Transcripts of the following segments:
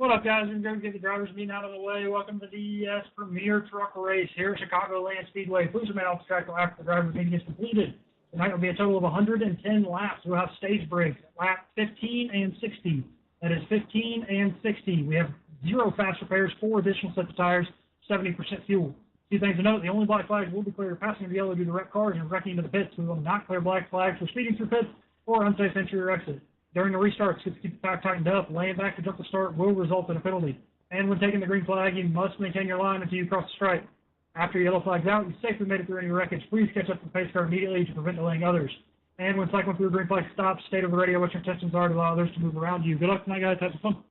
What up, guys? We're going to get the drivers meeting out of the way. Welcome to the DES Premier Truck Race here at Chicagoland Speedway. Please remain off the track until after the drivers meeting is completed. Tonight will be a total of 110 laps. We'll have stage breaks at lap 15 and 60. That is 15 and 60. We have 0 fast repairs, 4 additional sets of tires, 70% fuel. Two things to note: the only black flags will be cleared passing the yellow due to wrecked cars and wrecking into the pits. We will not clear black flags for speeding through pits or unsafe entry or exit. During the restarts, keep the pack tightened up. Laying back to jump the start will result in a penalty. And when taking the green flag, you must maintain your line until you cross the stripe. After your yellow flag's out, you safely made it through any wreckage. Please catch up to the pace car immediately to prevent delaying others. And when cycling through a green flag stops, state over the radio what your intentions are to allow others to move around you. Good luck tonight, guys. Have some fun.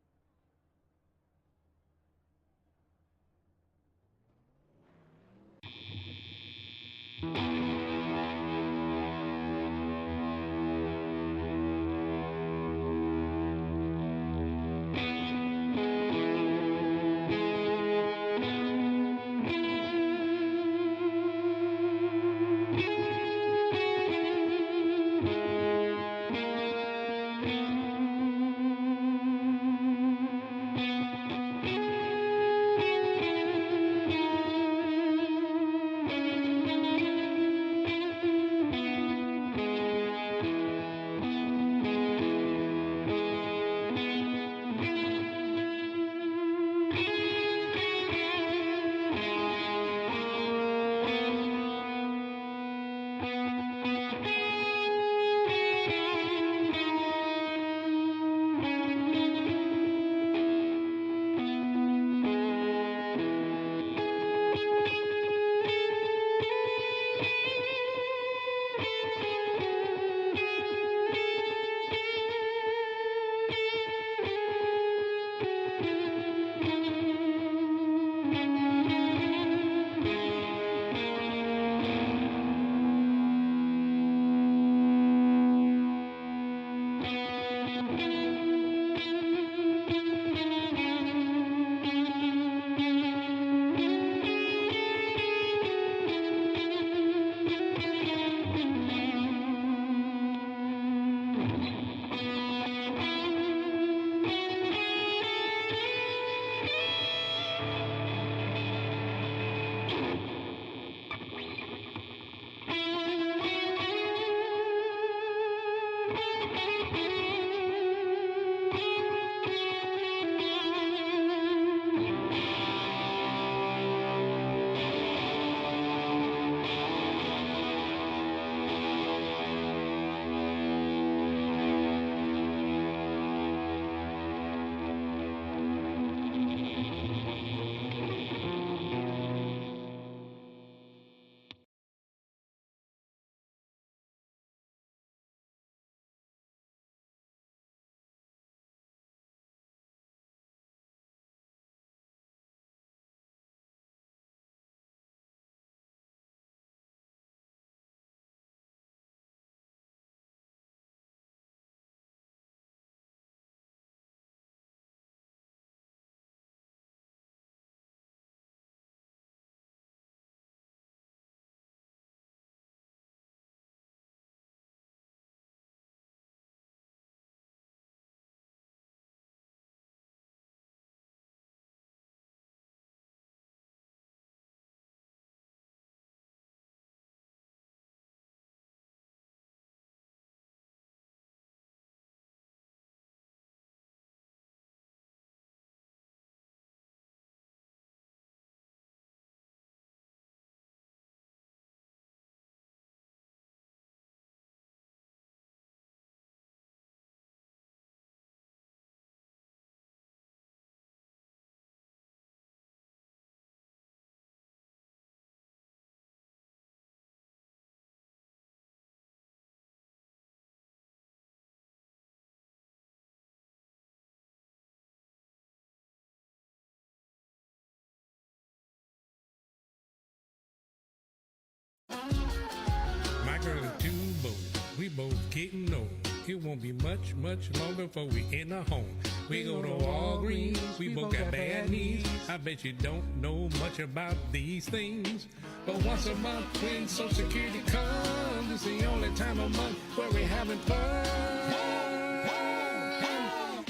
My girl and two boys, we both getting old. It won't be much longer before we in a home. We go to Walgreens, we both got bad knees. I bet you don't know much about these things. But once a month when Social Security comes, it's the only time of month where we having fun.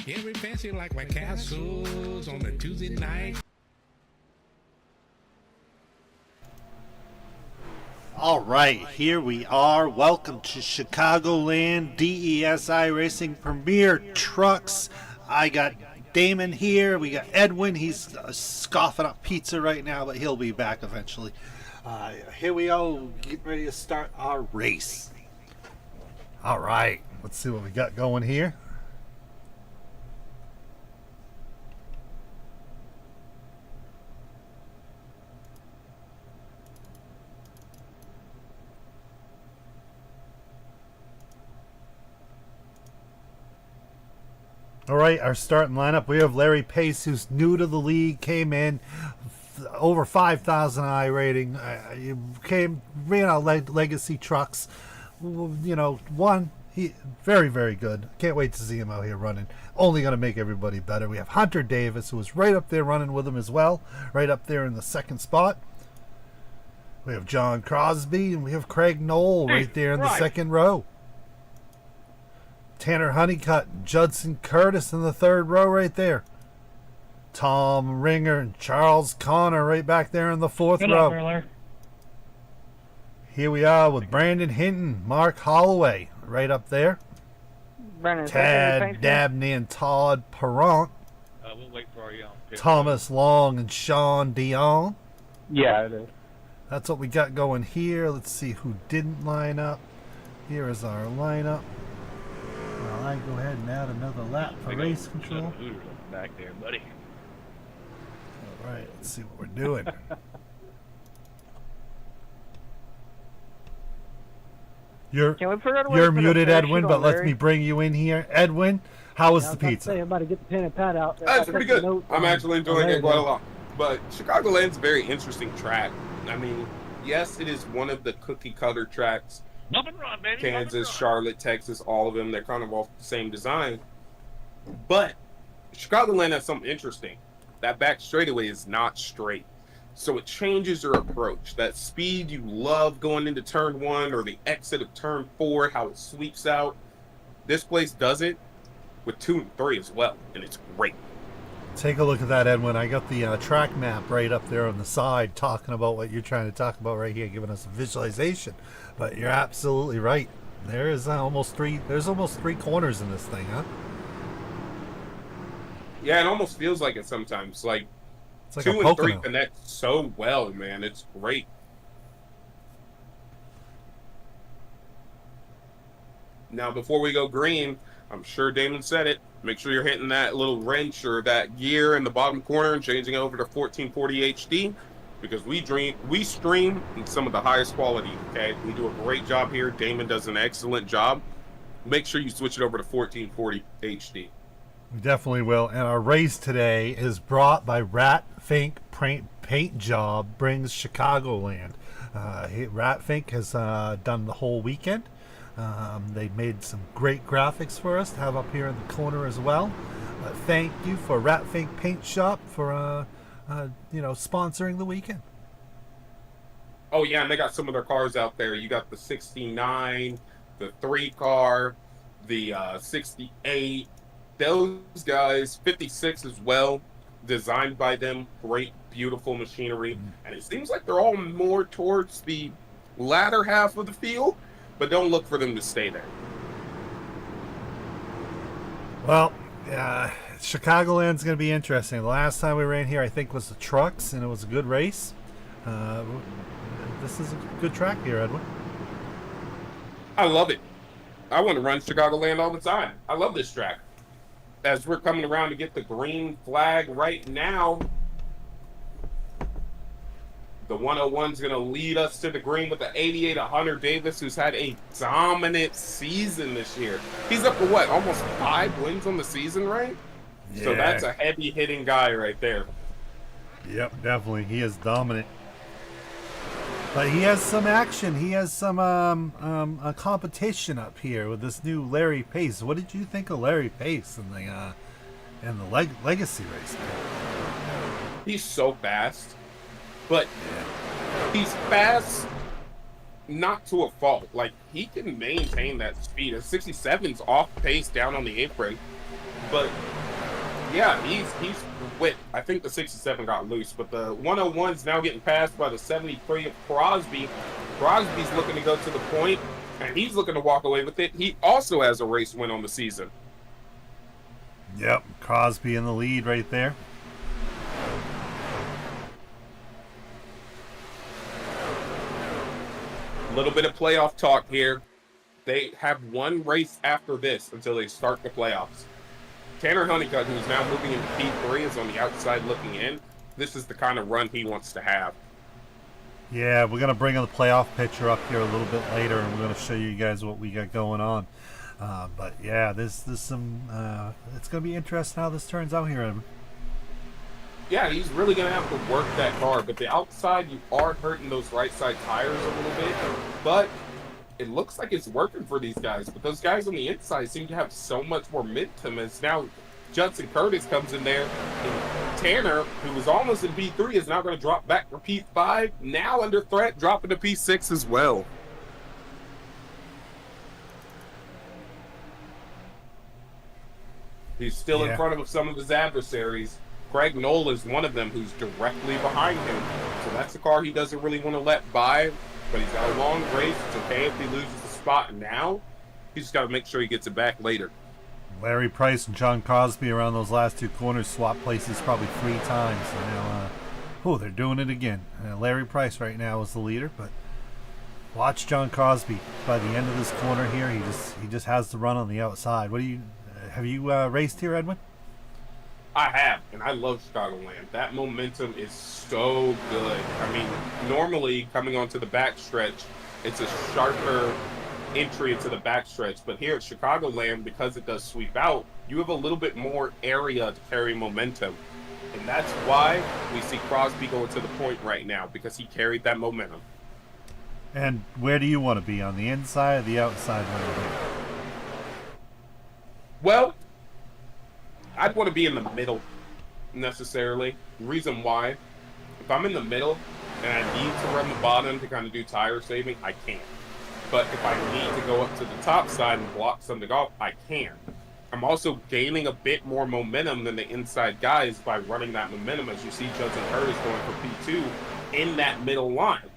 Yeah, we fancy like White Castles on a Tuesday night. All right, here we are. Welcome to Chicagoland DESI Racing Premier Trucks. I got Damon here. We got Edwin. He's scoffing up pizza right now, but he'll be back eventually. Here we go. Getting ready to start our race. All right, let's see what we got going here. All right, our starting lineup. We have Larry Pace, who's new to the league, came in over 5,000 I rating. Ran out legacy trucks. He very, very good. Can't wait to see him out here running. Only going to make everybody better. We have Hunter Davis, who was right up there running with him as well, right up there in the second spot. We have John Crosby, and we have Craig Knoll right there in the second row. Tanner Honeycutt and Judson Curtis in the third row right there. Tom Ringer and Charles Connor right back there in the fourth row. Here we are with Brandon Hinton, Mark Holloway right up there. Tad Dabney and Todd Perrant. We'll wait for our Thomas Long and Sean Dion. Yeah, it is. That's what we got going here. Let's see who didn't line up. Here is our lineup. I go ahead and add another lap for race control. Back there, buddy. All right, let's see what we're doing. You're muted, Edwin, but let me bring you in here. Edwin, how was the pizza? I'm about to get the pen and pad out. It's pretty good. I'm actually enjoying it quite a lot. But Chicagoland's a very interesting track. I mean, yes, it is one of the cookie-cutter tracks. Nothing wrong, baby. Kansas, Charlotte, Texas, all of them, they're kind of all the same design. But Chicagoland has something interesting. That back straightaway is not straight. So it changes your approach. That speed you love going into turn 1 or the exit of turn 4, how it sweeps out. This place does it with 2 and 3 as well, and it's great. Take a look at that, Edwin. I got the track map right up there on the side talking about what you're trying to talk about right here, giving us a visualization. But you're absolutely right. There's almost three corners in this thing, huh? Yeah, it almost feels like it sometimes. Like it's like 2 and 3 connect so well, man. It's great. Now, before we go green, I'm sure Damon said it. Make sure you're hitting that little wrench or that gear in the bottom corner and changing over to 1440 HD because we stream in some of the highest quality, okay? We do a great job here. Damon does an excellent job. Make sure you switch it over to 1440 HD. We definitely will. And our race today is brought by Rat Fink Paint Job brings Chicagoland. Rat Fink has done the whole weekend. They made some great graphics for us to have up here in the corner as well. Thank you for Rat Fink Paint Shop for sponsoring the weekend. Oh yeah, and they got some of their cars out there. You got the 69, the 3 car, the 68. Those guys, 56 as well, designed by them. Great, beautiful machinery, and it seems like they're all more towards the latter half of the field. But don't look for them to stay there. Well, Chicagoland's going to be interesting. The last time we ran here, I think, was the trucks, and it was a good race. This is a good track here, Edwin. I love it. I want to run Chicagoland all the time. I love this track. As we're coming around to get the green flag right now, the 101's going to lead us to the green with the 88 of Hunter Davis, who's had a dominant season this year. He's up to what, almost 5 wins on the season, right? Yeah. So that's a heavy-hitting guy right there. Yep, definitely. He is dominant. But he has some action. He has some a competition up here with this new Larry Pace. What did you think of Larry Pace in the legacy race? He's so fast. But he's fast, not to a fault. Like, he can maintain that speed. A 67's off pace down on the apron. But yeah, he's quick. I think the 67 got loose, but the 101's now getting passed by the 73 of Crosby. Crosby's looking to go to the point, and he's looking to walk away with it. He also has a race win on the season. Yep, Crosby in the lead right there. A little bit of playoff talk here. They have one race after this until they start the playoffs. Tanner Honeycutt, who's now moving into P3, is on the outside looking in. This is the kind of run he wants to have. Yeah, we're going to bring the playoff picture up here a little bit later, and we're going to show you guys what we got going on. But yeah, this some it's going to be interesting how this turns out here. Yeah, he's really going to have to work that car. But the outside, you are hurting those right side tires a little bit. But it looks like it's working for these guys. But those guys on the inside seem to have so much more momentum. As now Judson Curtis comes in there. And Tanner, who was almost in P3, is now going to drop back for P5. Now under threat, dropping to P6 as well. He's still in front of some of his adversaries. Craig Knoll is one of them who's directly behind him. So that's the car he doesn't really want to let by. But he's got a long race. It's okay if he loses the spot now. He's just got to make sure he gets it back later. Larry Price and John Crosby around those last two corners swapped places probably 3 times. So now, they're doing it again. Larry Price right now is the leader, but watch John Crosby by the end of this corner here. He just has to run on the outside. Have you raced here, Edwin? I have, and I love Chicagoland. That momentum is so good. I mean, normally coming onto the backstretch, it's a sharper entry into the backstretch. But here at Chicagoland, because it does sweep out, you have a little bit more area to carry momentum. And that's why we see Crosby going to the point right now, because he carried that momentum. And where do you want to be, on the inside or the outside? Well, I'd want to be in the middle, necessarily. The reason why, if I'm in the middle and I need to run the bottom to kind of do tire saving, I can. But if I need to go up to the top side and block something off, I can. I'm also gaining a bit more momentum than the inside guys by running that momentum, as you see Judson Curtis going for P2 in that middle line.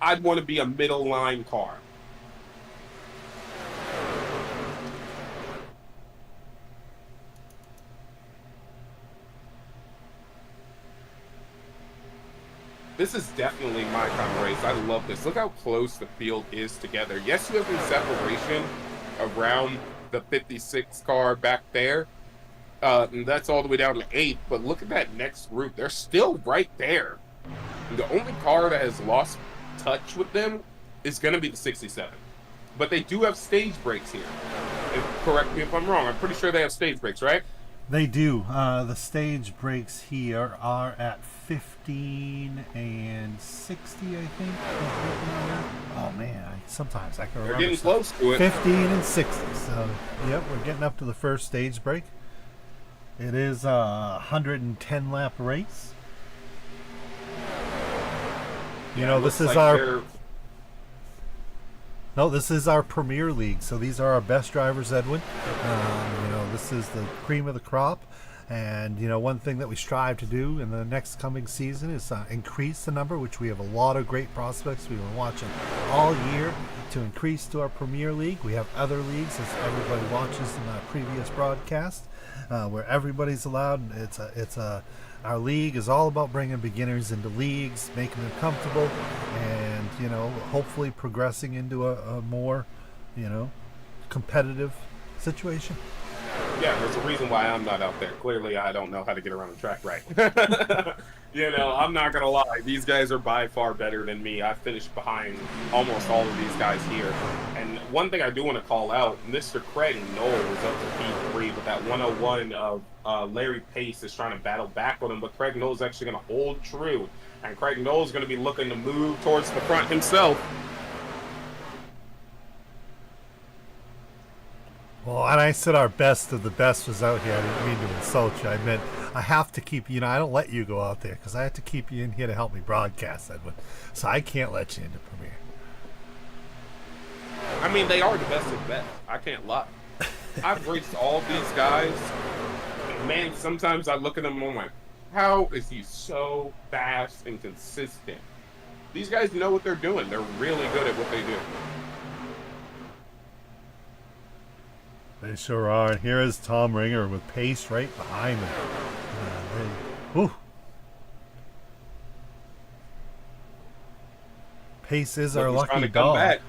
I'd want to be a middle line car. This is definitely my kind of race. I love this. Look how close the field is together. Yes, you have the separation around the 56 car back there. And that's all the way down to 8. But look at that next group. They're still right there. And the only car that has lost touch with them is going to be the 67. But they do have stage breaks here. And correct me if I'm wrong. I'm pretty sure they have stage breaks, right? They do. The stage breaks here are at 15 and 60, I think. Oh man, sometimes I can remember. They're getting close to it. 15 and 60. So, yep, we're getting up to the first stage break. It is a 110 lap race. This is our. No, this is our Premier League. So these are our best drivers, Edwin. This is the cream of the crop. And, one thing that we strive to do in the next coming season is increase the number, which we have a lot of great prospects we've been watching all year to increase to our Premier League. We have other leagues, as everybody watches in the previous broadcast, where everybody's allowed. Our league is all about bringing beginners into leagues, making them comfortable, and, hopefully progressing into a more, competitive situation. Yeah, there's a reason why I'm not out there. Clearly, I don't know how to get around the track right. I'm not going to lie. These guys are by far better than me. I finished behind almost all of these guys here. And one thing I do want to call out, Mr. Craig Knoll is up to P3, but that 101 of Larry Pace is trying to battle back on him, but Craig Knoll is actually going to hold true. And Craig Knoll is going to be looking to move towards the front himself. Well, and I said our best of the best was out here. I didn't mean to insult you. I meant I have to keep you. I don't let you go out there because I have to keep you in here to help me broadcast, Edwin. So I can't let you into premiere. I mean, they are the best of the best. I can't lie. I've raced all these guys. And man, sometimes I look at them and I'm like, how is he so fast and consistent? These guys know what they're doing. They're really good at what they do. They sure are. And here is Tom Ringer with Pace right behind him. Whew. Pace is our lucky dog. Back.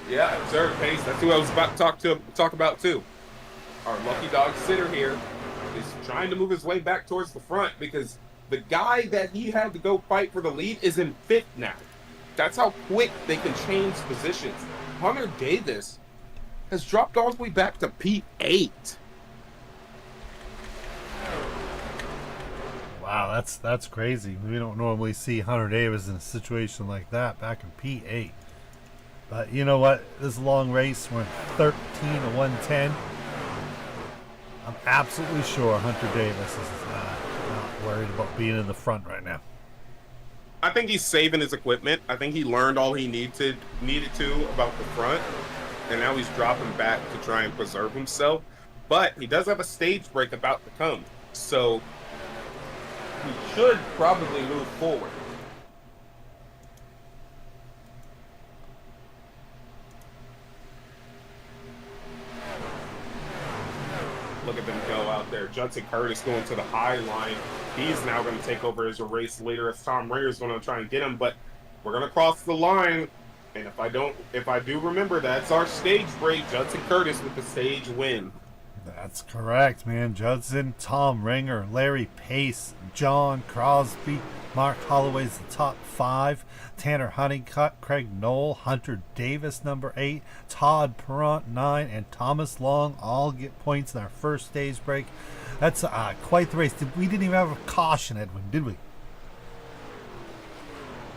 Yeah, sir, Pace. That's who I was about to talk about too. Our lucky dog sitter here is trying to move his way back towards the front because the guy that he had to go fight for the lead is in fifth now. That's how quick they can change positions. Hunter Davis has dropped all the way back to P8. Wow, that's crazy. We don't normally see Hunter Davis in a situation like that back in P8. But you know what? This long race went 13 to 110. I'm absolutely sure Hunter Davis is not worried about being in the front right now. I think he's saving his equipment. I think he learned all he needed to about the front, and now he's dropping back to try and preserve himself. But he does have a stage break about to come, so he should probably move forward. Look at them go out there. Judson Curtis going to the high line. He's now going to take over as a race leader as Tom Ringer's going to try and get him, but we're going to cross the line. And if I do remember, that's our stage break. Judson Curtis with the stage win. That's correct, man. Judson, Tom Ringer, Larry Pace, John Crosby, Mark Holloway's the top 5, Tanner Honeycutt, Craig Knoll, Hunter Davis, number 8, Todd Perront, 9, and Thomas Long all get points in our first stage break. That's quite the race. We didn't even have a caution, Edwin, did we?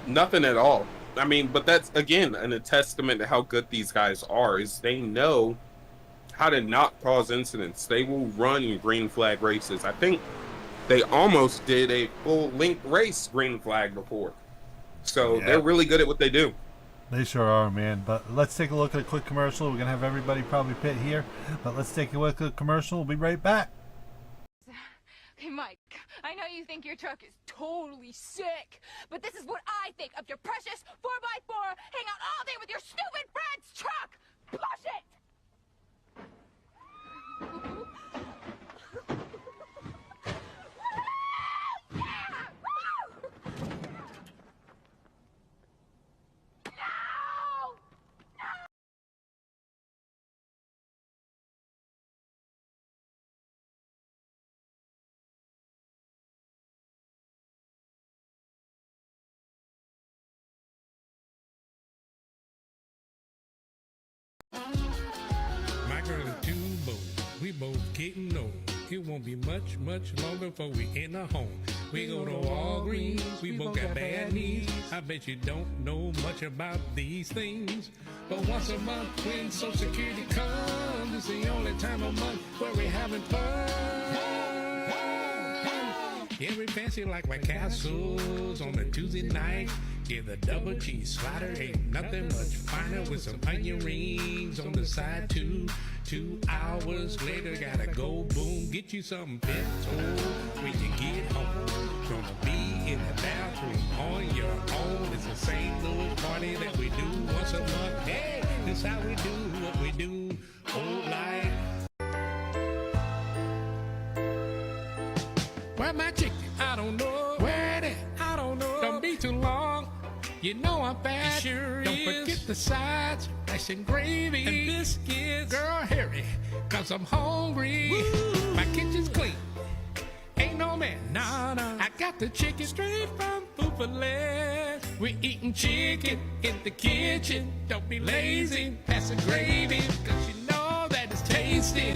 Nothing at all. I mean, but that's, again, a testament to how good these guys are, is they know how to not cause incidents. They will run green flag races. I think they almost did a full length race green flag before. So they're really good at what they do. They sure are, man. But let's take a look at a quick commercial. We're going to have everybody probably pit here. But let's take a look at a commercial. We'll be right back. Hey, Mike, I know you think your truck is totally sick, but this is what I think of your precious 4x4 hang out all day with your stupid friend's truck! Push it! My girl and two boys, we both getting old. It won't be much longer before we in a home. We go to Walgreens, we both got bad knees. I bet you don't know much about these things. But once a month when Social Security comes, it's the only time of month where we having fun. Yeah, we fancy like White Castles on a Tuesday night. Yeah, the double cheese slider ain't nothing much finer with some onion rings on the side too. 2 hours later, gotta go boom, get you some pinto when you get home. Gonna be in the bathroom on your own. It's a St. Louis party that we do once a month. Hey, this how we do what we do. Oh, like. Where my chicken? I don't know. Where it? I don't know. Don't be too long. You know I'm fat. It sure don't forget the sides, rice and gravy, and biscuits. Girl, hurry, cause I'm hungry. Woo. My kitchen's clean. Ain't no man. Nah. I got the chicken straight from Buffalo. We eating chicken in the kitchen. Don't be lazy. Pass the gravy, cause you know that it's tasty.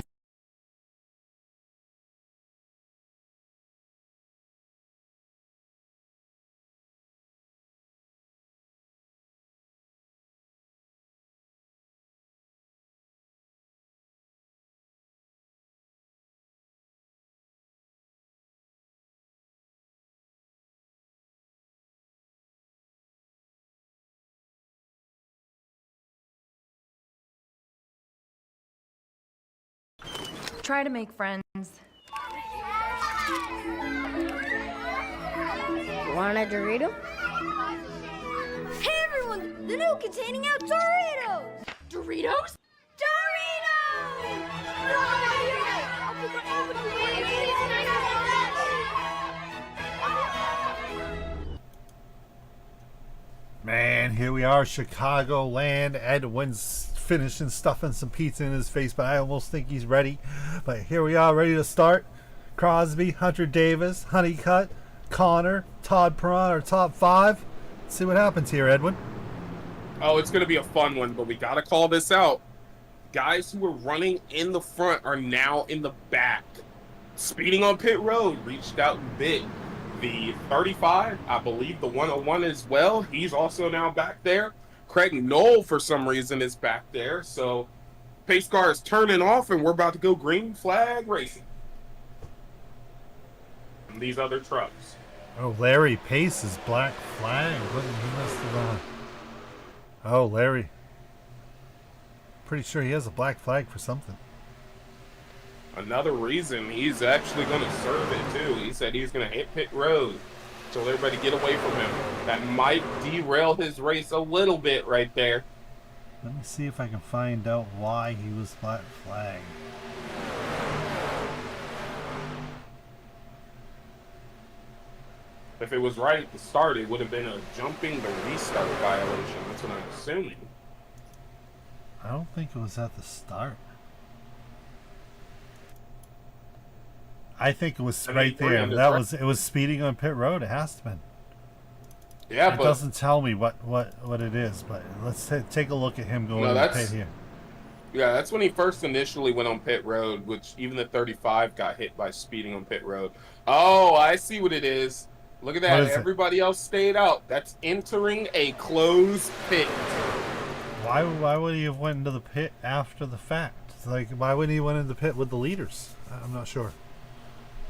try to make friends. Want a Dorito? Hey everyone! The new containing out Doritos! Doritos? Man, here we are, Chicagoland. Edwin's finishing stuffing some pizza in his face, but I almost think he's ready. But here we are, ready to start. Crosby, Hunter Davis, Honeycutt, Connor, Todd Perron, our top 5. Let's see what happens here, Edwin. Oh, it's going to be a fun one, but we got to call this out. Guys who were running in the front are now in the back. Speeding on pit road, reached out and bit. The 35, I believe the 101 as well. He's also now back there. Craig Knoll, for some reason, is back there. So, pace car is turning off, and we're about to go green flag racing. And these other trucks. Oh, Larry Pace is black flag. What did he must have Oh, Larry. Pretty sure he has a black flag for something. Another reason he's actually going to serve it, too. He said he's going to hit pit road. So everybody get away from him. That might derail his race a little bit right there. Let me see if I can find out why he was black flag. If it was right at the start, it would have been a jumping the restart violation. That's what I'm assuming. I don't think it was at the start. I think it was right there. It was speeding on pit road. It has to have been. Yeah, it but doesn't tell me what it is, but let's take a look at him going to the pit here. Yeah, that's when he first initially went on pit road, which even the 35 got hit by speeding on pit road. Oh, I see what it is. Look at that. Everybody else stayed out. That's entering a closed pit. Why would he have went into the pit after the fact? Like, why wouldn't he went into the pit with the leaders? I'm not sure.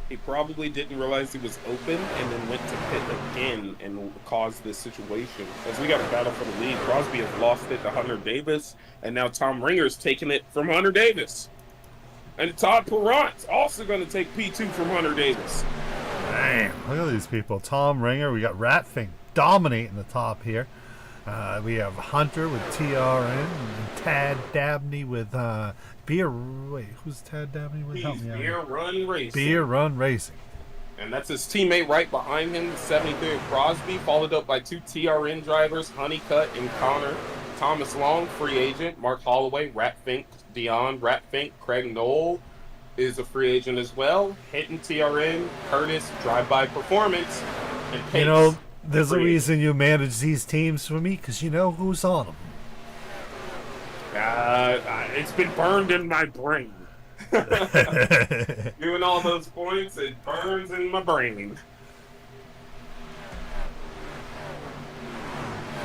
He probably didn't realize he was open and then went to pit again and caused this situation. As we got a battle for the lead, Crosby has lost it to Hunter Davis, and now Tom Ringer's taking it from Hunter Davis. And Todd Perron's also going to take P2 from Hunter Davis. Damn, look at these people. Tom Ringer, we got Ratfink dominating the top here. We have Hunter with TRN and Tad Dabney with Wait, who's Tad Dabney with? He's Beer Run Racing. Beer Run Racing. And that's his teammate right behind him, 73 Crosby, followed up by 2 TRN drivers, Honeycutt and Connor. Thomas Long, free agent. Mark Holloway, Ratfink, Dion, Ratfink, Craig Knoll is a free agent as well. Hitting TRN, Curtis, Drive-By Performance, and Pace. You know, there's a reason you manage these teams for me, because you know who's on them. It's been burned in my brain. Doing all those points, it burns in my brain.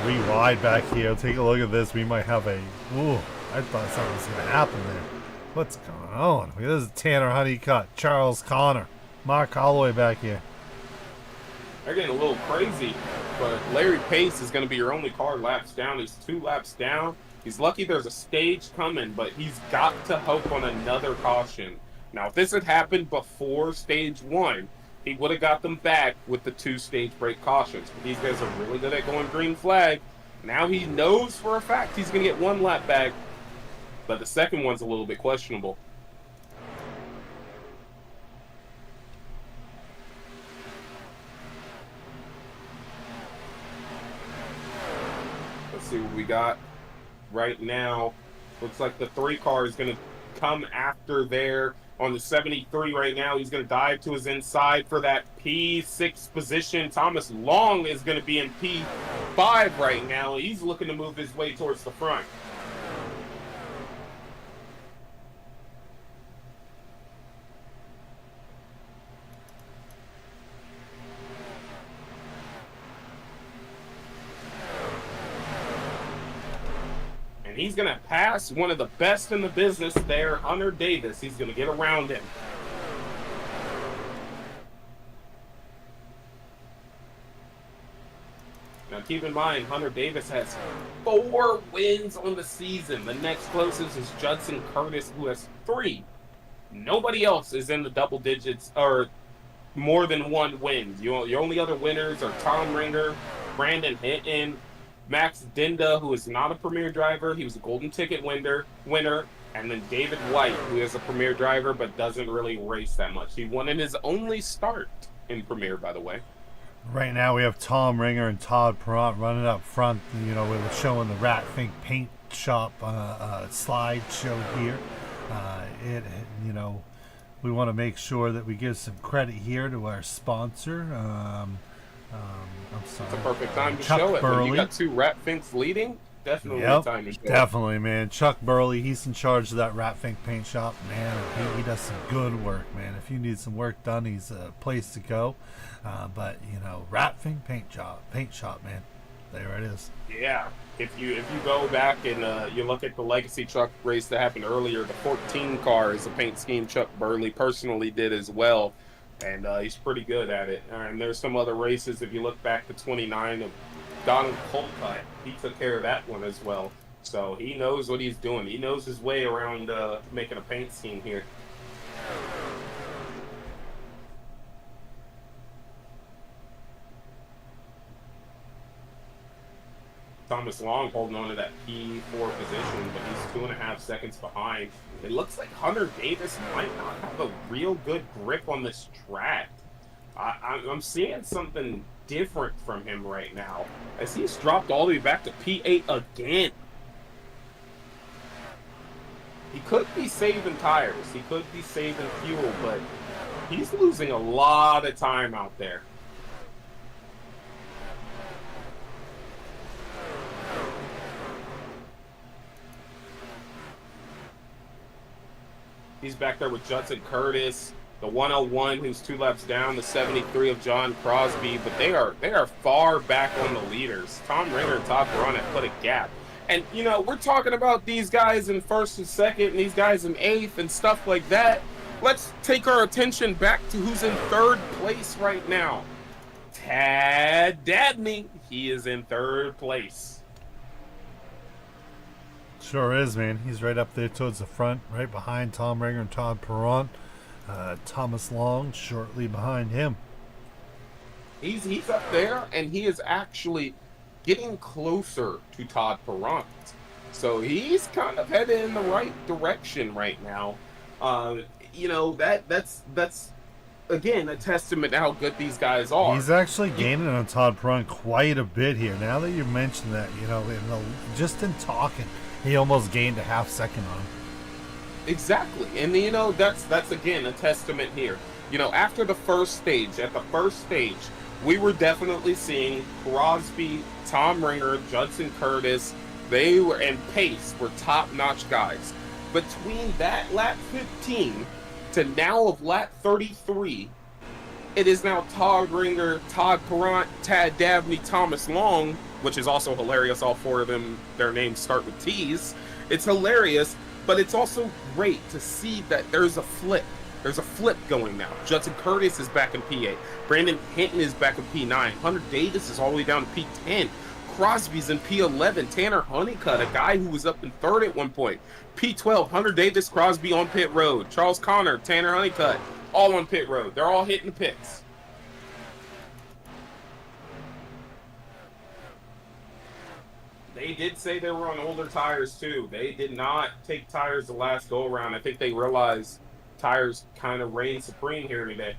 3 wide back here. Take a look at this. We might have a... Ooh, I thought something was going to happen there. What's going on? This is Tanner Honeycutt, Charles Connor, Mark Holloway back here. They're getting a little crazy, but Larry Pace is going to be your only car laps down. He's 2 laps down. He's lucky there's a stage coming, but he's got to hope on another caution. Now, if this had happened before stage 1, he would have got them back with the 2 stage break cautions. But these guys are really good at going green flag. Now he knows for a fact he's going to get 1 lap back, but the second one's a little bit questionable. Let's see what we got right now. Looks like the 3 car is going to come after there on the 73 right now. He's going to dive to his inside for that P6 position. Thomas Long is going to be in P5 right now. He's looking to move his way towards the front. He's going to pass one of the best in the business there, Hunter Davis. He's going to get around him. Now keep in mind, Hunter Davis has 4 wins on the season. The next closest is Judson Curtis, who has 3. Nobody else is in the double digits or more than one win. Your only other winners are Tom Ringer, Brandon Hinton, Max Dinda, who is not a Premier driver. He was a golden ticket winner, and then David White, who is a Premier driver but doesn't really race that much. He won in his only start in Premier, by the way. Right now we have Tom Ringer and Todd Perrott running up front. You know, we're showing the Rat Fink Paint Shop slideshow here. You know, we want to make sure that we give some credit here to our sponsor. I'm sorry. It's a perfect time to Chuck show it. Burley. When you got two Rat Finks leading, definitely Yep, the time to show it. definitely, man. Chuck Burley, he's in charge of that Rat Fink Paint Shop, man. He does some good work, man. If you need some work done, he's a place to go. But you know, Rat Fink Paint Shop, man. There it is. Yeah. If you go back and you look at the legacy truck race that happened earlier, the 14 car is a paint scheme Chuck Burley personally did as well, and he's pretty good at it. And there's some other races. If you look back to 29 of Donald Colcutt, he took care of that one as well. So he knows what he's doing. He knows his way around making a paint scheme here. Thomas Long holding on to that P4 position, but he's 2.5 seconds behind. It looks like Hunter Davis might not have a real good grip on this track. I'm seeing something different from him right now, as he's dropped all the way back to P8 again. He could be saving tires, he could be saving fuel, but he's losing a lot of time out there. He's back there with Judson Curtis, the 101 who's 2 laps down, the 73 of John Crosby, but they are far back on the leaders. Tom Ringer and Todd Perrott have put a gap. And, you know, we're talking about these guys in first and second and these guys in eighth and stuff like that. Let's take our attention back to who's in third place right now. Tad Dabney. He is in third place. Sure is, man. He's right up there towards the front, right behind Tom Ringer and Todd Perrott. Thomas Long shortly behind him. He's up there, and he is actually getting closer to Todd Perrott. So he's kind of headed in the right direction right now. You know, that's again a testament to how good these guys are. He's actually gaining on Todd Perrott quite a bit here. Now that you mentioned that, you know, just in talking, he almost gained a half second on him. Exactly. And, you know, that's again a testament here. You know, after the first stage, we were definitely seeing Crosby, Tom Ringer, Judson Curtis, and Pace were top-notch guys. Between that lap 15 to now of lap 33, it is now Todd Ringer, Todd Perrott, Tad Dabney, Thomas Long, which is also hilarious. All four of them, their names start with T's. It's hilarious, but it's also great to see that there's a flip. There's a flip going now. Judson Curtis is back in P8. Brandon Hinton is back in P9. Hunter Davis is all the way down to P10. Crosby's in P11. Tanner Honeycutt, a guy who was up in third at one point. P12, Hunter Davis, Crosby on pit road. Charles Connor, Tanner Honeycutt, all on pit road. They're all hitting the pits. They did say they were on older tires too. They did not take tires the last go around. I think they realized tires kind of reign supreme here today.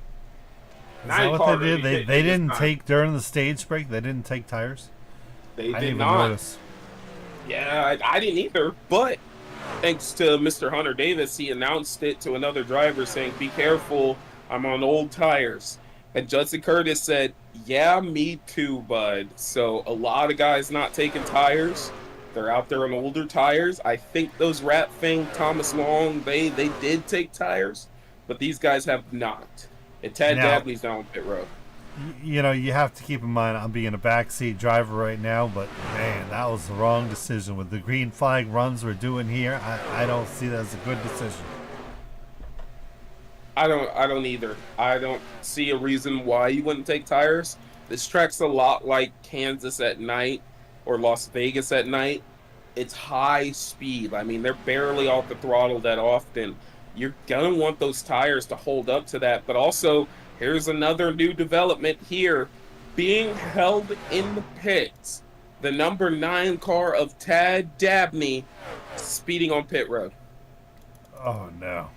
Is that what they did? They didn't take during the stage break. They didn't take tires. They I did didn't not. even notice. Yeah, I didn't either. But thanks to Mr. Hunter Davis, he announced it to another driver saying, "Be careful, I'm on old tires." And Judson Curtis said, "Yeah, me too, bud." So a lot of guys not taking tires. They're out there on older tires. I think those Rat Fink, Thomas Long, they did take tires, but these guys have not. And Tad Dabney's down on pit road. You know, you have to keep in mind I'm being a backseat driver right now, but man, that was the wrong decision. With the green flag runs we're doing here, I don't see that as a good decision. I don't either. I don't see a reason why you wouldn't take tires. This track's a lot like Kansas at night or Las Vegas at night. It's high speed. I mean, they're barely off the throttle that often. you're going to want those tires to hold up to that. But also, here's another new development here. Being held in the pits, the number 9 car of Tad Dabney speeding on pit road. Oh, no.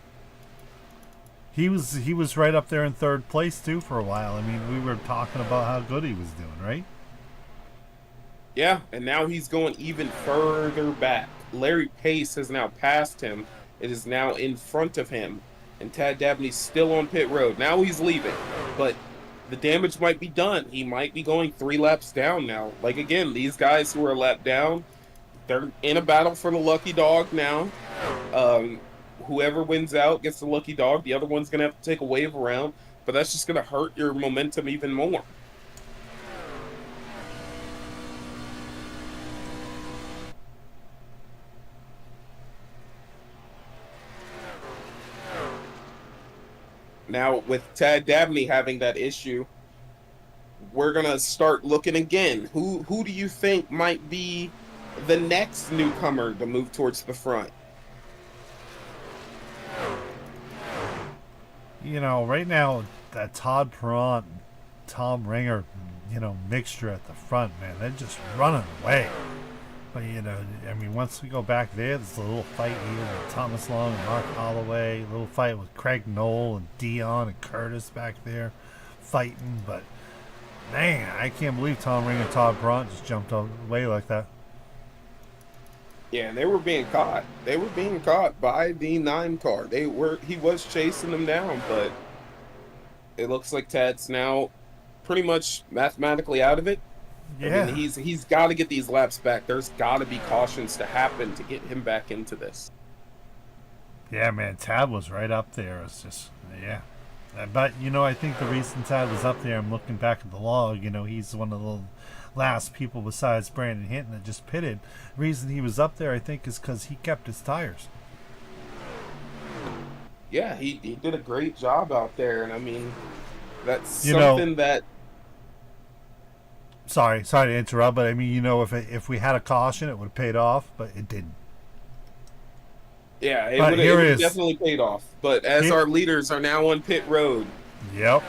He was right up there in third place, too, for a while. I mean, we were talking about how good he was doing, right? Yeah, and now he's going even further back. Larry Pace has now passed him. It is now in front of him. And Tad Dabney's still on pit road. Now he's leaving. But the damage might be done. He might be going 3 laps down now. Like, again, these guys who are a lap down, they're in a battle for the lucky dog now. Whoever wins out gets the lucky dog. The other one's going to have to take a wave around. But that's just going to hurt your momentum even more. Now, with Tad Dabney having that issue, we're going to start looking again. Who do you think might be the next newcomer to move towards the front? You know, right now, that Todd Perront, Tom Ringer, mixture at the front, man, they're just running away. But, I mean, once we go back there's a little fight here with Thomas Long and Mark Holloway, a little fight with Craig Knoll and Dion and Curtis back there fighting. But, man, I can't believe Tom Ringer and Todd Perront just jumped away like that. Yeah, and they were being caught. They were being caught by the 9 car. He was chasing them down, but it looks like Tad's now pretty much mathematically out of it. Yeah. I mean, he's got to get these laps back. There's got to be cautions to happen to get him back into this. Yeah, man, Tad was right up there. It's just, yeah. But, I think the reason Tad was up there, I'm looking back at the log, he's one of the last people besides Brandon Hinton that just pitted. The reason he was up there, I think, is because he kept his tires. Yeah, he did a great job out there. And, I mean, that's something that... Sorry to interrupt, but I mean, if we had a caution, it would have paid off, but it didn't. Yeah, it would have definitely paid off. But as our leaders are now on pit road. Yep.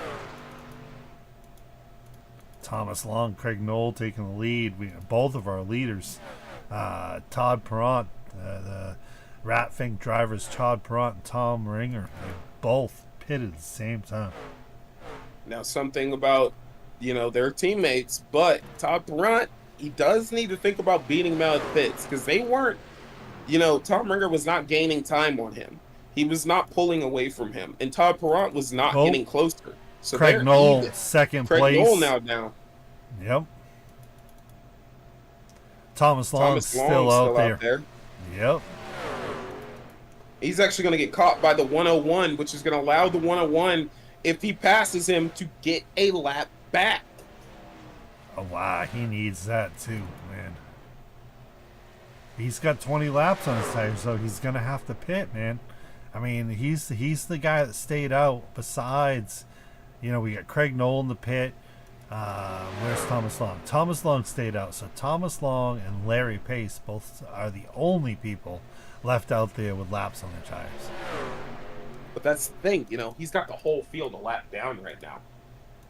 Thomas Long, Craig Knoll taking the lead. Both of our leaders, Todd Perront, the Ratfink drivers, Todd Perront and Tom Ringer, they both pitted at the same time. Now, something about their teammates, but Todd Perront, he does need to think about beating him out of the pits because they weren't, Tom Ringer was not gaining time on him. He was not pulling away from him, and Todd Perront was not getting closer. So Craig Knoll, second place. Craig Knoll now down. Yep. Thomas Long still out there. Yep. He's actually going to get caught by the 101, which is going to allow the 101, if he passes him, to get a lap back. Oh, wow. He needs that too, man. He's got 20 laps on his tires, so he's going to have to pit, man. I mean, he's the guy that stayed out. Besides, we got Craig Knoll in the pit. Where's Thomas Long? Thomas Long stayed out. So Thomas Long and Larry Pace both are the only people left out there with laps on their tires. But that's the thing, he's got the whole field a lap down right now.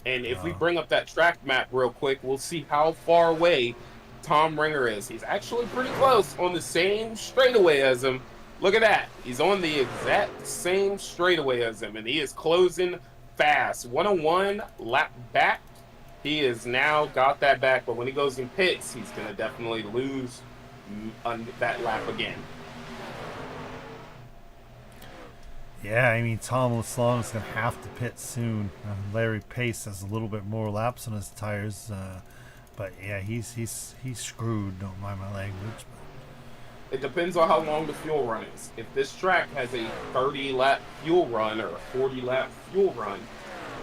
And if we bring up that track map real quick, we'll see how far away Tom Ringer is. He's actually pretty close on the same straightaway as him. Look at that. He's on the exact same straightaway as him, and he is closing fast. 101 lap back. He has now got that back, but when he goes in pits, he's going to definitely lose that lap again. Yeah, I mean, Thomas Long is going to have to pit soon. Larry Pace has a little bit more laps on his tires, but yeah, he's screwed. Don't mind my language. It depends on how long the fuel run is. If this track has a 30-lap fuel run or a 40-lap fuel run,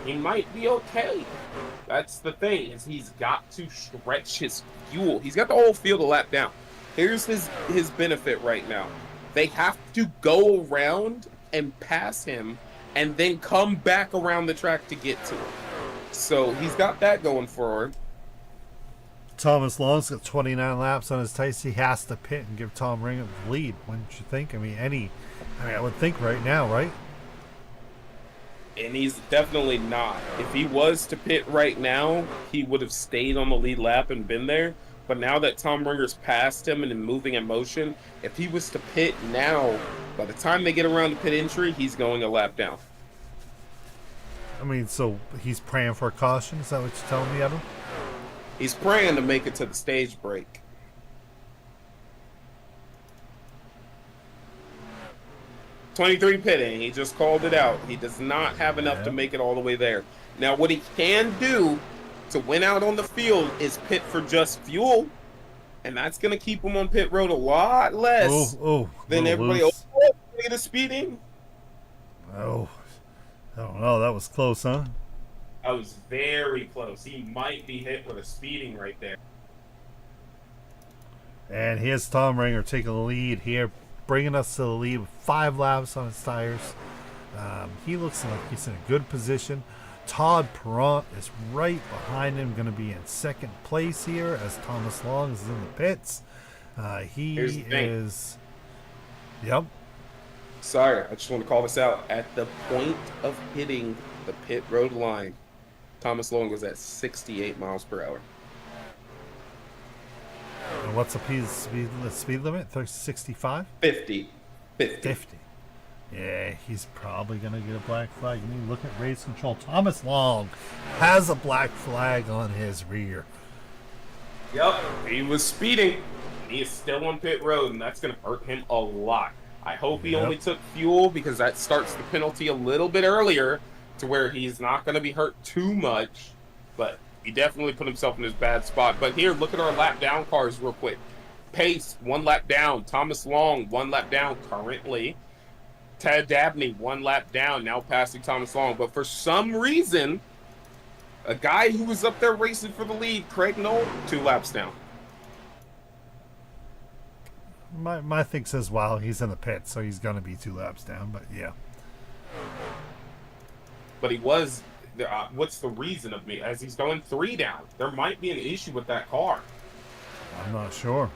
he might be okay. That's the thing, is he's got to stretch his fuel. He's got the whole field a lap down. Here's his benefit right now. They have to go around and pass him and then come back around the track to get to him. So he's got that going for him. Thomas Long's got 29 laps on his tires. He has to pit and give Tom Ringer the lead, wouldn't you think? I mean, I would think right now, right? And he's definitely not. If he was to pit right now, he would have stayed on the lead lap and been there. But now that Tom Ringer's passed him and moving in motion, if he was to pit now, by the time they get around to pit entry, he's going a lap down. I mean, so he's praying for a caution? Is that what you're telling me, Evan? He's praying to make it to the stage break. '23 pitting. He just called it out. He does not have enough to make it all the way there. Now, what he can do to win out on the field is pit for just fuel, and that's going to keep him on pit road a lot less than everybody else. Oh, get a speeding. Oh, I don't know. That was close, huh? That was very close. He might be hit with a speeding right there. And here's Tom Ringer taking the lead here, bringing us to the lead with 5 laps on his tires. He looks like he's in a good position. Todd Perront is right behind him, going to be in second place here as Thomas Long is in the pits. He is... Yep. Sorry, I just want to call this out. At the point of hitting the pit road line, Thomas Long was at 68 miles per hour. And what's the speed limit? 65? 50. 50. Yeah, he's probably going to get a black flag. You look at race control. Thomas Long has a black flag on his rear. Yep, he was speeding. He is still on pit road, and that's going to hurt him a lot. I hope he only took fuel because that starts the penalty a little bit earlier to where he's not going to be hurt too much. But he definitely put himself in his bad spot. But here, look at our lap down cars real quick. Pace, 1 lap down. Thomas Long, 1 lap down currently. Ted Dabney, 1 lap down, now passing Thomas Long. But for some reason, a guy who was up there racing for the lead, Craig Knoll, 2 laps down. My thing says, well, he's in the pit, so he's going to be 2 laps down, but yeah. But he was, what's the reason of me? As he's going 3 down, there might be an issue with that car. I'm not sure.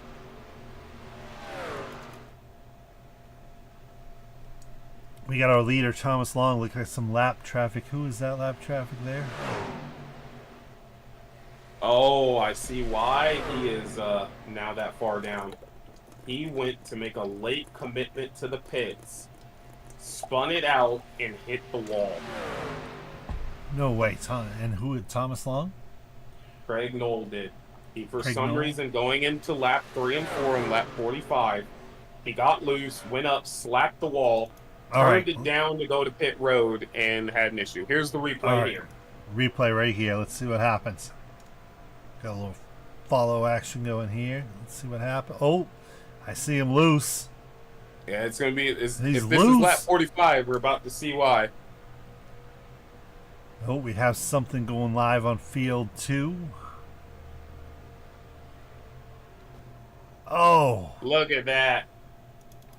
We got our leader, Thomas Long. Look at some lap traffic. Who is that lap traffic there? Oh, I see why he is now that far down. He went to make a late commitment to the pits, spun it out, and hit the wall. No way. And who had Thomas Long? Craig Knoll did. He, for Craig some Knoll? reason, going into lap 3 and 4 and lap 45, he got loose, went up, slapped the wall, turned it down to go to pit road, and had an issue. Here's the replay here. Replay right here. Let's see what happens. Got a little follow action going here. Let's see what happens. Oh, I see him loose. Yeah, it's going to be... if this loose. is lap 45, we're about to see why. Oh, we have something going live on field 2. Oh. Look at that.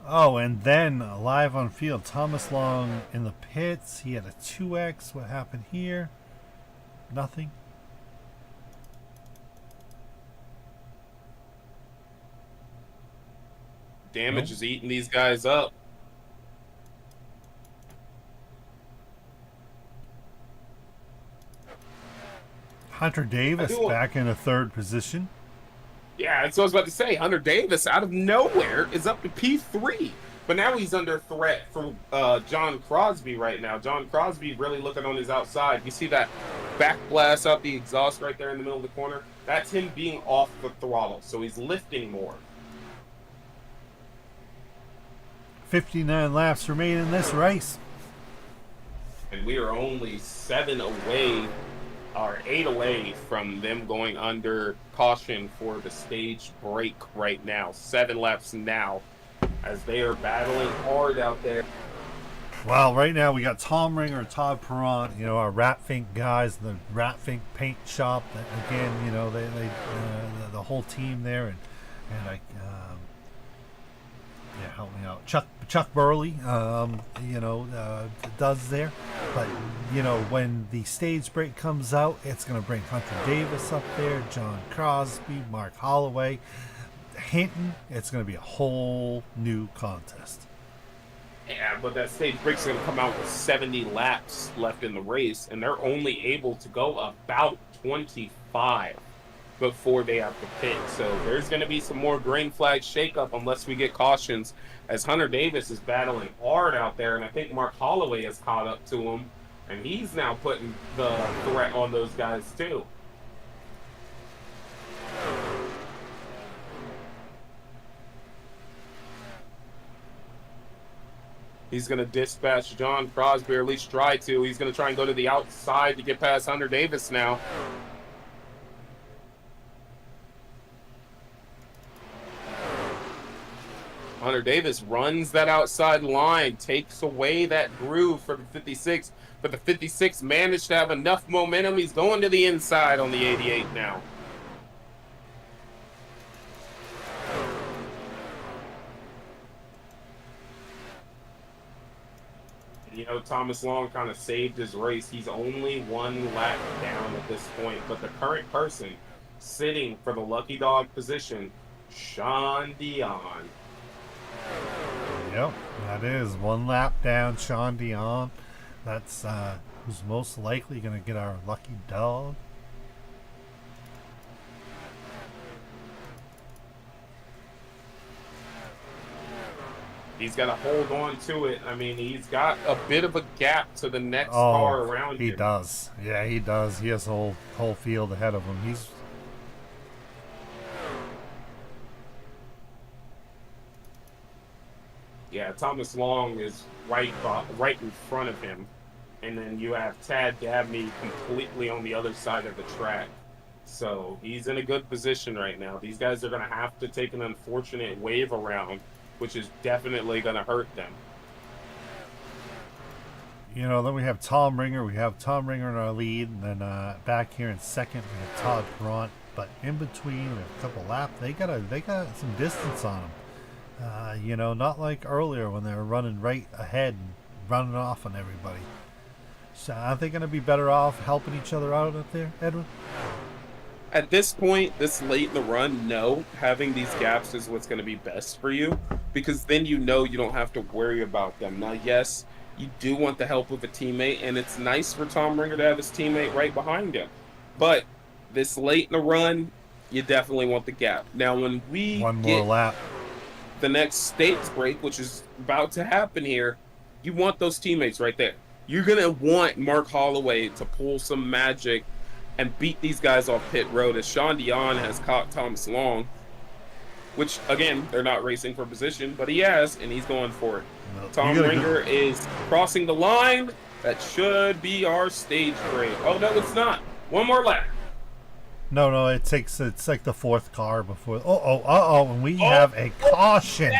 Oh, and then live on field, Thomas Long in the pits. He had a 2X. What happened here? Nothing. Damage is eating these guys up. Hunter Davis back in a 3rd position. Yeah, that's what I was about to say. Hunter Davis, out of nowhere, is up to P3. But now he's under threat from John Crosby right now. John Crosby really looking on his outside. You see that back blast out the exhaust right there in the middle of the corner? That's him being off the throttle, so he's lifting more. 59 laps remain in this race. And we are only 7 away, or 8 away from them going under caution for the stage break right now. 7 laps now as they are battling hard out there. Well, right now we got Tom Ringer and Todd Perront, you know, our Ratfink guys, the Ratfink paint shop. That, again, you know, they the whole team there, and I, yeah, help me out. Chuck Burley, you know, does there. But, you know, when the stage break comes out, it's going to bring Hunter Davis up there, John Crosby, Mark Holloway, Hinton. It's going to be a whole new contest. Yeah, but that stage break's going to come out with 70 laps left in the race, and they're only able to go about 25 before they have to pit. So there's going to be some more green flag shakeup unless we get cautions, as Hunter Davis is battling hard out there, and I think Mark Holloway has caught up to him, and he's now putting the threat on those guys too. He's going to dispatch John Crosby, or at least try to. He's going to try and go to the outside to get past Hunter Davis now. Hunter Davis runs that outside line, takes away that groove for the 56, but the 56 managed to have enough momentum. He's going to the inside on the 88 now. You know, Thomas Long kind of saved his race. He's only one lap down at this point, but the current person sitting for the lucky dog position, Sean Dion. Yep, that is one lap down, Sean Dion. That's who's most likely going to get our lucky dog. He's got to hold on to it. I mean, he's got a bit of a gap to the next car around him. He does. Yeah, he does. He has the whole field ahead of him. Yeah, Thomas Long is right in front of him. And then you have Tad Dabney completely on the other side of the track. So he's in a good position right now. These guys are going to have to take an unfortunate wave around, which is definitely going to hurt them. You know, then we have Tom Ringer. We have Tom Ringer in our lead. And then back here in second, we have Todd Grant. But in between, we have a couple laps. They got some distance on them. You know, not like earlier when they were running right ahead and running off on everybody. So are they going to be better off helping each other out up there, Edwin? At this point, this late in the run, no. Having these gaps is what's going to be best for you, because then you know you don't have to worry about them. Now, yes, you do want the help of a teammate, and it's nice for Tom Ringer to have his teammate right behind him. But this late in the run, you definitely want the gap. Now, when we one more lap, the next stage break, which is about to happen here, you want those teammates right there. You're going to want Mark Holloway to pull some magic and beat these guys off pit road, as Sean Dion has caught Thomas Long, which, again, they're not racing for position, but he has, and he's going for it. No, Tom Ringer is crossing the line. That should be our stage break. Oh, no, it's not. One more lap. No, it's like the fourth car before. And we have a caution.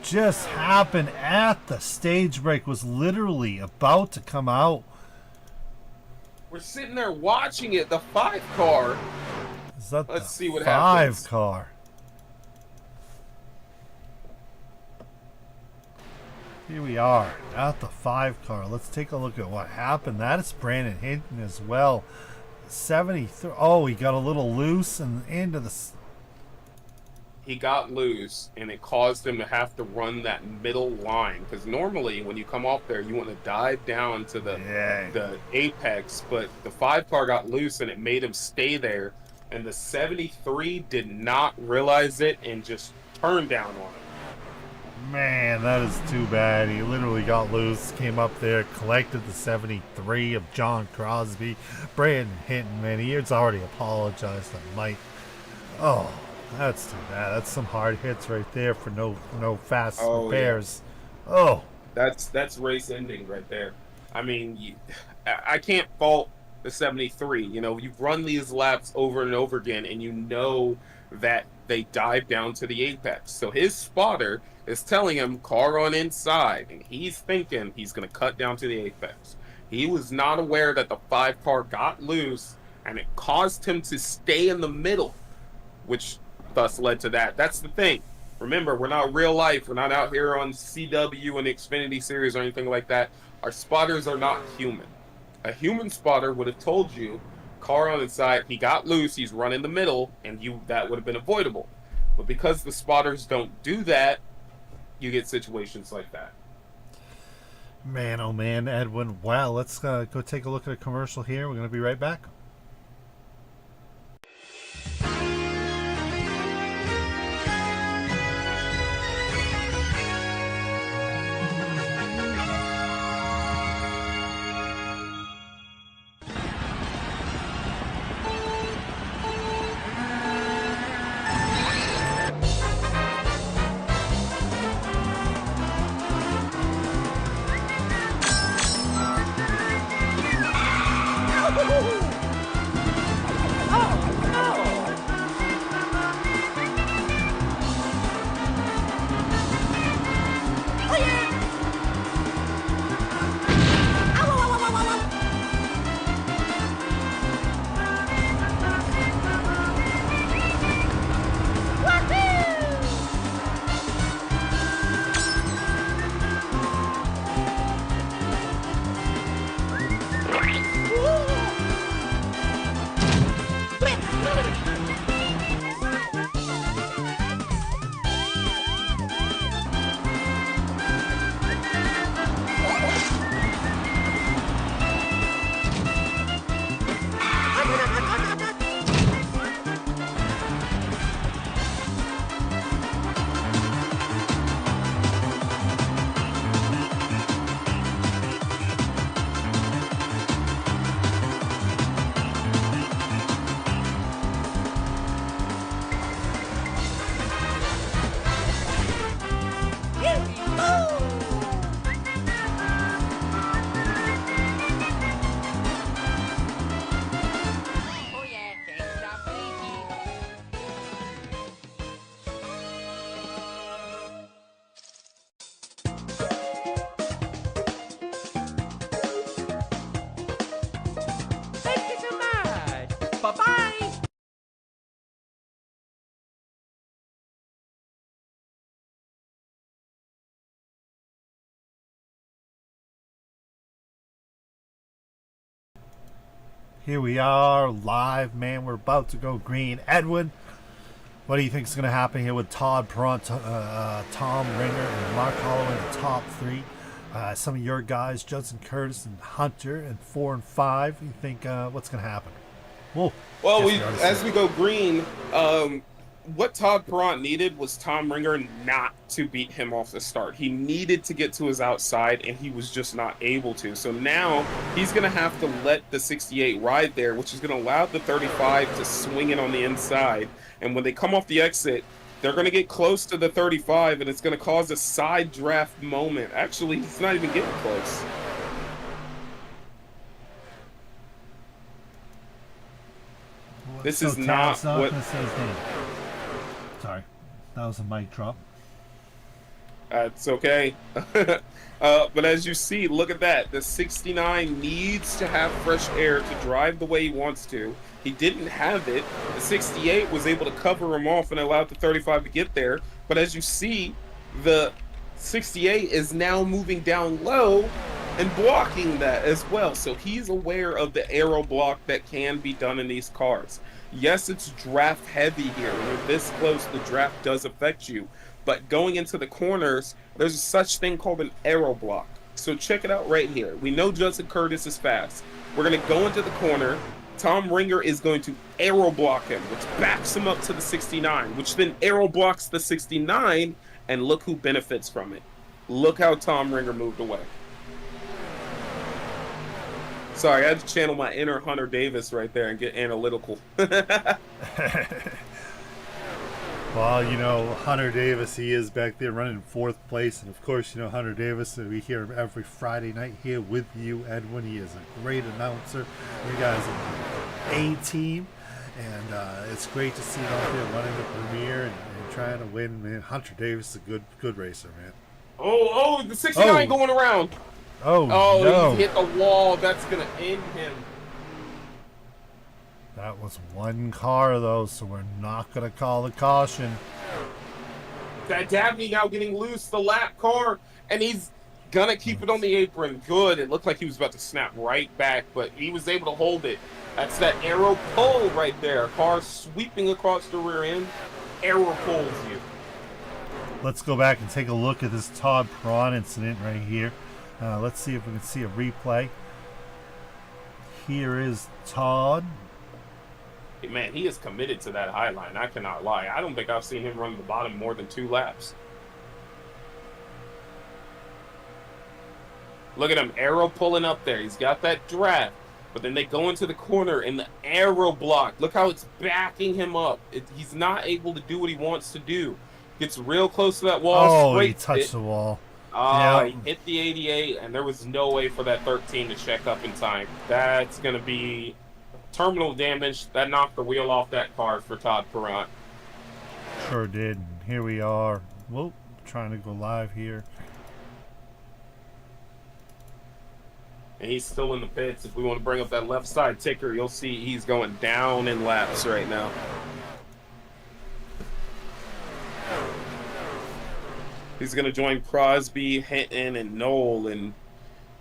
Just happened at the stage break, was literally about to come out. We're sitting there watching it. The 5 car. Is that Let's see what 5 happens. Car? Here we are at the 5 car. Let's take a look at what happened. That is Brandon Hinton as well. 73. Oh, he got a little loose and into the. He got loose, and it caused him to have to run that middle line. Because normally, when you come off there, you want to dive down to the apex. But the 5 car got loose, and it made him stay there. And the 73 did not realize it and just turned down on him. Man, that is too bad. He literally got loose, came up there, collected the 73 of John Crosby. Brandon Hinton, man, he has already apologized to Mike. Oh, that's too bad. That's some hard hits right there for no fast repairs. Yeah. Oh, that's race ending right there. I mean, I can't fault the 73. You know, you've run these laps over and over again, and you know that they dive down to the apex. So his spotter is telling him car on inside, and he's thinking he's going to cut down to the apex. He was not aware that the 5 car got loose, and it caused him to stay in the middle, which thus led to that. That's the thing. Remember, we're not real life. We're not out here on CW and the Xfinity Series or anything like that. Our spotters are not human. A human spotter would have told you, car on its side, he got loose, he's running the middle, and that would have been avoidable. But because the spotters don't do that, you get situations like that. Man, oh man, Edwin. Wow, let's go take a look at a commercial here. We're going to be right back. Here we are, live, man. We're about to go green. Edwin, what do you think is going to happen here with Todd Perron, Tom Ringer, and Mark Holloway in the top three? Some of your guys, Judson Curtis and Hunter, and 4 and 5. You think what's going to happen? Whoa. Well, as we go green, what Todd Perron needed was Tom Ringer not to beat him off the start. He needed to get to his outside, and he was just not able to. So now he's going to have to let the 68 ride there, which is going to allow the 35 to swing it on the inside. And when they come off the exit, they're going to get close to the 35, and it's going to cause a side draft moment. Actually, he's not even getting close. This is not what... Sorry, that was a mic drop. It's okay. But as you see, look at that. The 69 needs to have fresh air to drive the way he wants to. He didn't have it. The 68 was able to cover him off and allowed the 35 to get there. But as you see, the 68 is now moving down low and blocking that as well. So he's aware of the aero block that can be done in these cars. Yes, it's draft heavy here. When you're this close, the draft does affect you. But going into the corners, there's a such thing called an aero block. So check it out right here. We know Judson Curtis is fast. We're going to go into the corner. Tom Ringer is going to aero block him, which backs him up to the 69, which then aero blocks the 69, and look who benefits from it. Look how Tom Ringer moved away. Sorry, I had to channel my inner Hunter Davis right there and get analytical. Well, you know, Hunter Davis, he is back there running 4th place. And, of course, you know, Hunter Davis, we hear him every Friday night here with you, Edwin. He is a great announcer. You guys are an A-team. And it's great to see him out there running the Premier and trying to win, man. Hunter Davis is a good racer, man. Oh, the 69 going around. Oh, no. He hit the wall. That's going to end him. That was one car, though, so we're not going to call the caution. That Dabney now getting loose, the lap car, and he's gonna keep it on the apron. Good. It looked like he was about to snap right back, but he was able to hold it. That's that arrow pull right there. Car sweeping across the rear end. Arrow pulls you. Let's go back and take a look at this Todd Perron incident right here. Let's see if we can see a replay. Here is Todd. Man, he is committed to that high line. I cannot lie. I don't think I've seen him run the bottom more than 2 laps. Look at him, arrow pulling up there. He's got that draft, but then they go into the corner and the arrow block. Look how it's backing him up. He's not able to do what he wants to do. Gets real close to that wall. Oh, he touched the wall. He hit the 88, and there was no way for that 13 to check up in time. That's going to be terminal damage. That knocked the wheel off that car for Todd Perron. Sure did. Here we are. Whoop, trying to go live here. And he's still in the pits. If we want to bring up that left side ticker, you'll see he's going down in laps right now. He's going to join Crosby, Hinton, and Knoll, and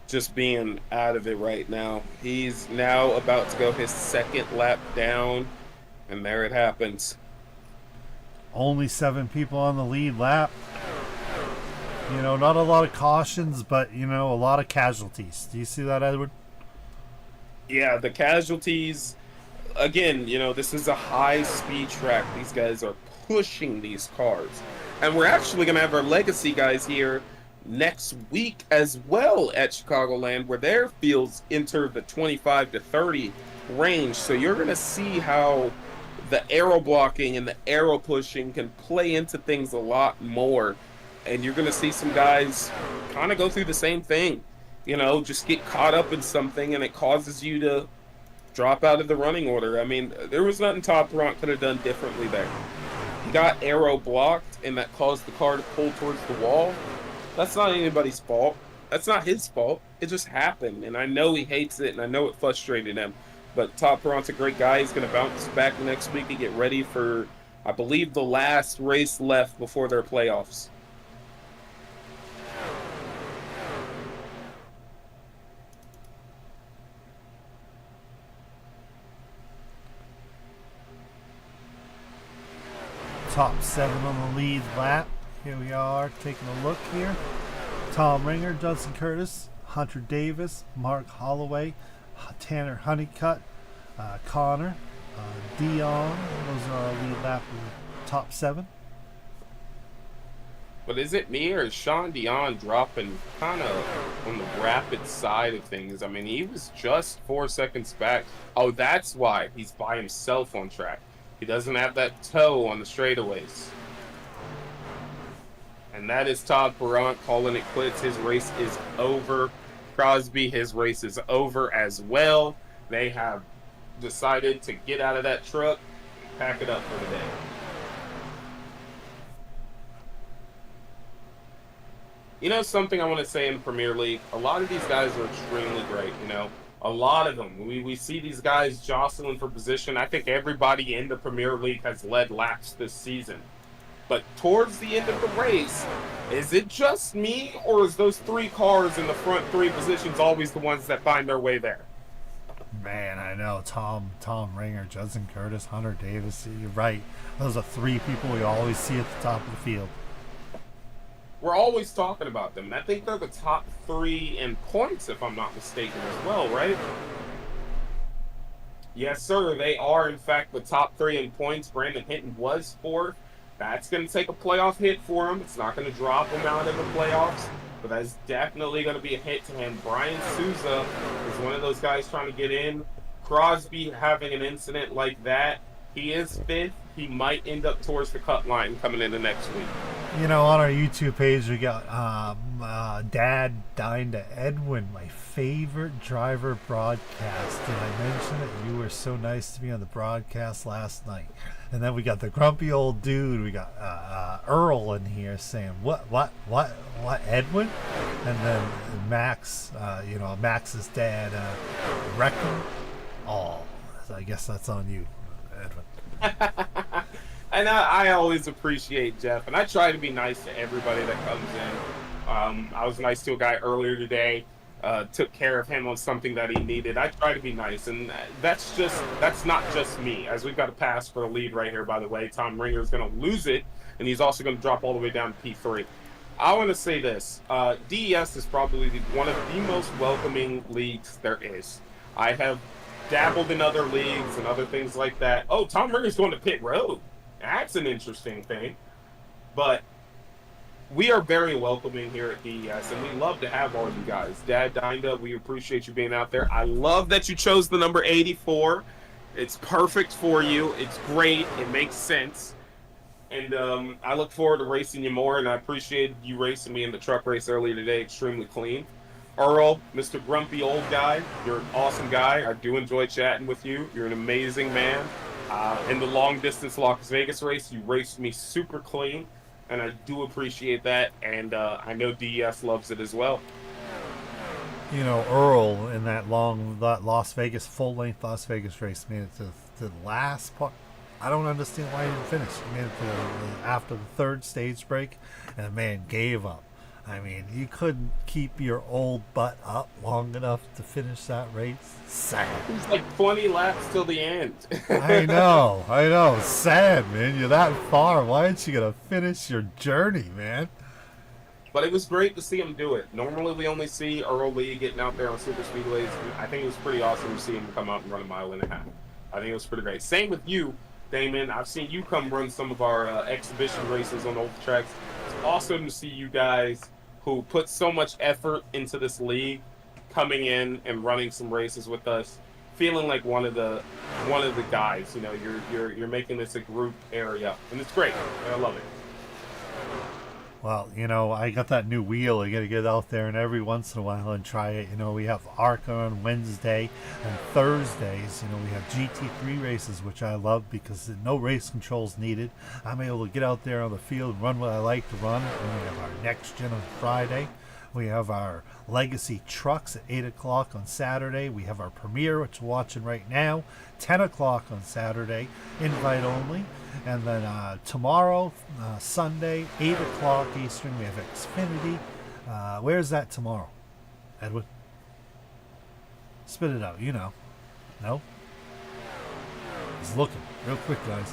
just being out of it right now. He's now about to go his 2nd lap down, and there it happens. Only 7 people on the lead lap. You know, not a lot of cautions, but, you know, a lot of casualties. Do you see that, Edward? Yeah, the casualties, again, you know, this is a high-speed track. These guys are pushing these cars. And we're actually going to have our legacy guys here next week as well at Chicagoland, where their fields enter the 25 to 30 range. So you're going to see how the arrow blocking and the arrow pushing can play into things a lot more. And you're going to see some guys kind of go through the same thing. You know, just get caught up in something, and it causes you to drop out of the running order. I mean, there was nothing Todd Perron could have done differently there. He got arrow blocked, and that caused the car to pull towards the wall. That's not anybody's fault. That's not his fault. It just happened, and I know he hates it, and I know it frustrated him. But Todd Perron's a great guy. He's going to bounce back next week and get ready for, I believe, the last race left before their playoffs. Top 7 on the lead lap. Here we are taking a look here. Tom Ringer, Judson Curtis, Hunter Davis, Mark Holloway, Tanner Honeycutt, Connor, Dion. Those are our lead lap top 7. But is it me, or is Sean Dion dropping kind of on the rapid side of things? I mean, he was just 4 seconds back. Oh, that's why he's by himself on track. He doesn't have that toe on the straightaways. And that is Todd Perron calling it quits. His race is over. Crosby, his race is over as well. They have decided to get out of that truck, pack it up for the day. You know something I want to say in the Premier League? A lot of these guys are extremely great, you know. A lot of them. We see these guys jostling for position. I think everybody in the Premier League has led laps this season. But towards the end of the race, is it just me, or is those 3 cars in the front 3 positions always the ones that find their way there? Man, I know. Tom Ringer, Judson Curtis, Hunter Davis. You're right. Those are 3 people we always see at the top of the field. We're always talking about them. And I think they're the top 3 in points, if I'm not mistaken, as well, right? Yes, sir. They are, in fact, the top 3 in points. Brandon Hinton was 4th. That's going to take a playoff hit for him. It's not going to drop him out of the playoffs, but that's definitely going to be a hit to him. Brian Souza is one of those guys trying to get in. Crosby having an incident like that. He is 5th. He might end up towards the cut line coming into next week. You know, on our YouTube page, we got Dad Dying to Edwin, my favorite driver broadcast. Did I mention that you were so nice to me on the broadcast last night? And then we got the grumpy old dude. We got Earl in here saying, what, Edwin? And then Max, Max's dad, Reckham. Oh, I guess that's on you, Edwin. And I always appreciate Jeff, and I try to be nice to everybody that comes in. I was nice to a guy earlier today. Took care of him on something that he needed. I try to be nice, and that's not just me. As we've got a pass for the lead right here, by the way. Tom Ringer is going to lose it, and he's also going to drop all the way down to P3. I want to say this. DES is probably one of the most welcoming leagues there is. I have dabbled in other leagues and other things like that. Oh, Tom Ringer's going to pit road. That's an interesting thing. But we are very welcoming here at DES, and we love to have all of you guys. Dad, Dinda, we appreciate you being out there. I love that you chose the number 84. It's perfect for you. It's great. It makes sense. And I look forward to racing you more, and I appreciate you racing me in the truck race earlier today. Extremely clean. Earl, Mr. Grumpy Old Guy, you're an awesome guy. I do enjoy chatting with you. You're an amazing man. In the long-distance Las Vegas race, you raced me super clean. And I do appreciate that, and I know DES loves it as well. You know, Earl in that Las Vegas, full-length Las Vegas race made it to the last part. I don't understand why he didn't finish. He made it to after the third stage break, and the man gave up. I mean, you couldn't keep your old butt up long enough to finish that race. Sad. It's like 20 laps till the end. I know. Sad, man. You're that far. Why aren't you going to finish your journey, man? But it was great to see him do it. Normally, we only see Earl Lee getting out there on super speedways. I think it was pretty awesome to see him come out and run a mile and a half. I think it was pretty great. Same with you, Damon. I've seen you come run some of our exhibition races on old tracks. It's awesome to see you guys who put so much effort into this league, coming in and running some races with us, feeling like one of the guys. You know, you're making this a group area, and it's great. I love it. Well, you know, I got that new wheel. I got to get out there and every once in a while and try it. You know, we have ARCA on Wednesday and Thursdays. You know, we have GT3 races, which I love because no race controls needed. I'm able to get out there on the field and run what I like to run. And we have our next gen on Friday. We have our Legacy Trucks at 8 o'clock on Saturday. We have our premiere, which we're watching right now, 10 o'clock on Saturday, invite only. And then tomorrow, Sunday, 8 o'clock Eastern, we have Xfinity. Where's that tomorrow, Edwin? Spit it out, you know. No? He's looking. Real quick, guys.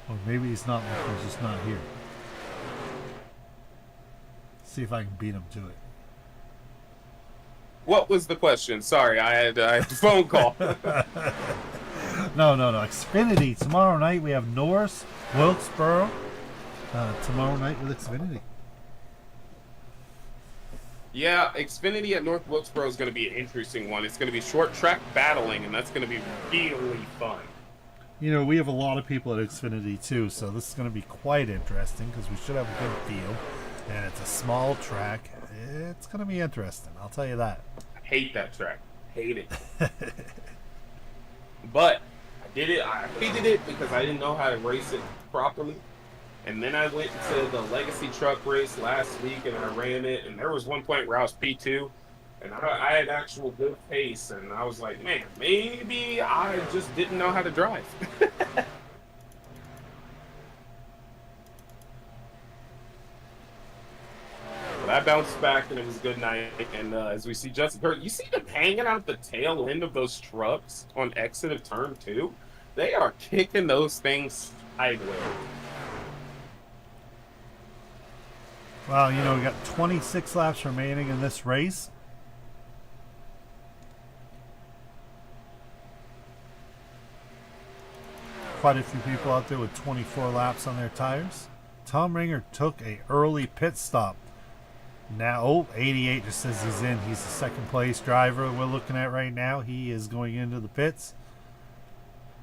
Or maybe he's not looking, he's just not here. See if I can beat him to it. What was the question? Sorry, I had a phone call. No. Xfinity. Tomorrow night we have Norris, Wilkesboro. Tomorrow night with Xfinity. Yeah, Xfinity at North Wilkesboro is going to be an interesting one. It's going to be short track battling, and that's going to be really fun. You know, we have a lot of people at Xfinity too, so this is going to be quite interesting because we should have a good field. And it's a small track. It's going to be interesting, I'll tell you that. I hate that track. Hate it. But I did it. I hated it because I didn't know how to race it properly. And then I went to the Legacy Truck race last week and I ran it. And there was one point where I was P2. And I had actual good pace. And I was like, man, maybe I just didn't know how to drive. But I bounced back and it was a good night. And as we see Justin Kurt, you see them hanging out the tail end of those trucks on exit of turn 2? They are kicking those things sideways. Well, you know, we got 26 laps remaining in this race. Quite a few people out there with 24 laps on their tires. Tom Ringer took an early pit stop. Now, 88 just says he's in. He's the second place driver we're looking at right now. He is going into the pits.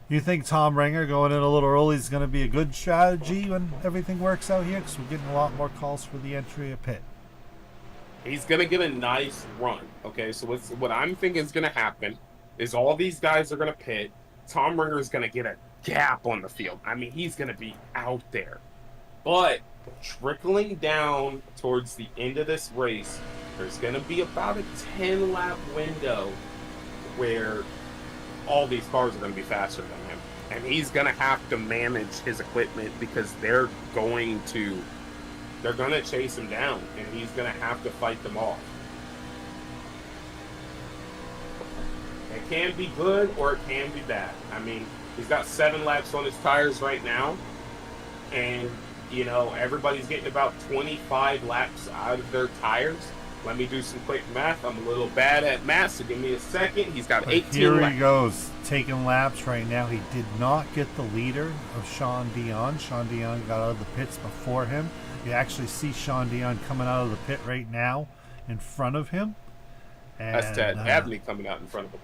You think Tom Ringer going in a little early is going to be a good strategy when everything works out here? Because we're getting a lot more calls for the entry of pit. He's going to get a nice run. Okay, so what I'm thinking is going to happen is all these guys are going to pit. Tom Ringer is going to get a gap on the field. I mean, he's going to be out there. But trickling down towards the end of this race, there's going to be about a 10-lap window where all these cars are going to be faster than him. And he's going to have to manage his equipment because they're going to chase him down, and he's going to have to fight them off. It can be good or it can be bad. I mean, he's got 7 laps on his tires right now, and, you know, everybody's getting about 25 laps out of their tires. Let me do some quick math. I'm a little bad at math, so give me a second. He's got 18 Here laps. he goes, taking laps right now. He did not get the leader of Sean Dion. Sean Dion got out of the pits before him. You actually see Sean Dion coming out of the pit right now in front of him. And, That's Ted Abney coming out in front of him.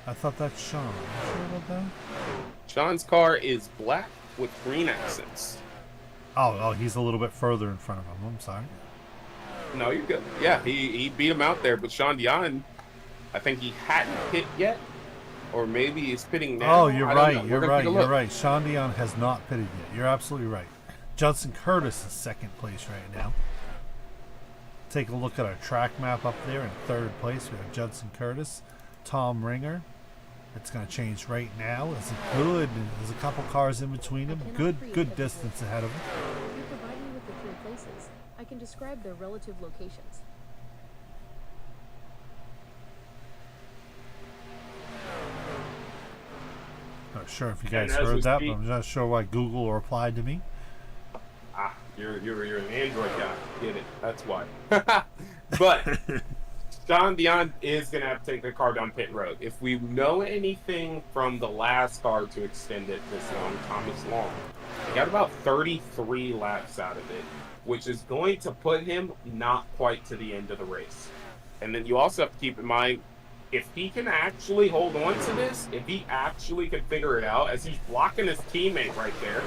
I thought that's Sean. Are you sure about that? Sean's car is black with green accents. Oh, he's a little bit further in front of him. I'm sorry. No, you're good. Yeah, he beat him out there, but Sean Dion, I think he hadn't hit yet, or maybe he's pitting now. Oh, you're I don't right. know. You're We're gonna right. take a You're look. right. Sean Dion has not pitted yet. You're absolutely right. Judson Curtis is second place right now. Take a look at our track map up there in third place. We have Judson Curtis, Tom Ringer. It's going to change right now. It's good. There's a couple cars in between them. Good distance ahead of him. If you provide me with the 3 places, I can describe their relative locations. Not sure if you guys And as heard we that, speak- but I'm not sure why Google replied to me. You're an Android guy. Get it? That's why. But Sean Dion is going to have to take the car down pit road. If we know anything from the last car to extend it this long, Thomas Long, he got about 33 laps out of it, which is going to put him not quite to the end of the race. And then you also have to keep in mind, if he can actually hold on to this, if he actually can figure it out, as he's blocking his teammate right there,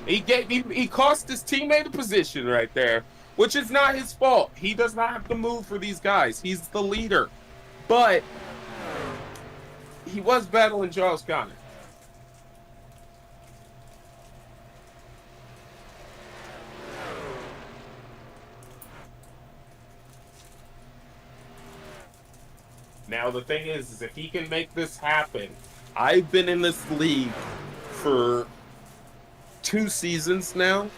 he cost his teammate a position right there, which is not his fault. He does not have to move for these guys. He's the leader. But he was battling Charles Conner. Now, the thing is if he can make this happen, I've been in this league for 2 seasons now.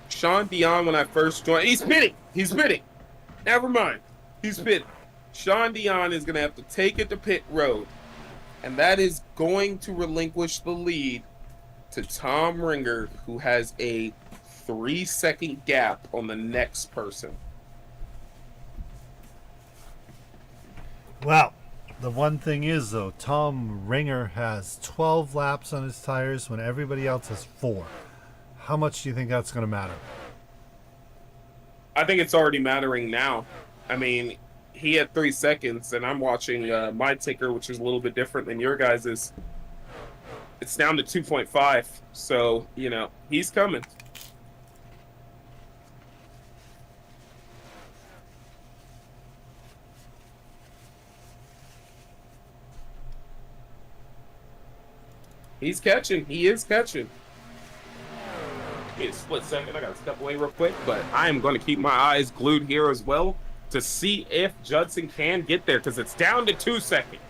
Sean Dion, when I first joined, he's pitting. Never mind. He's pitting. Sean Dion is going to have to take it to pit road, and that is going to relinquish the lead to Tom Ringer, who has a 3-second gap on the next person. Well, the one thing is, though, Tom Ringer has 12 laps on his tires when everybody else has 4. How much do you think that's going to matter? I think it's already mattering now. I mean, he had 3 seconds, and I'm watching my ticker, which is a little bit different than your guys's. It's down to 2.5, so, you know, he's coming. He's catching. He is catching. Give me a split second. I got to step away real quick, but I am going to keep my eyes glued here as well to see if Judson can get there, because it's down to 2 seconds.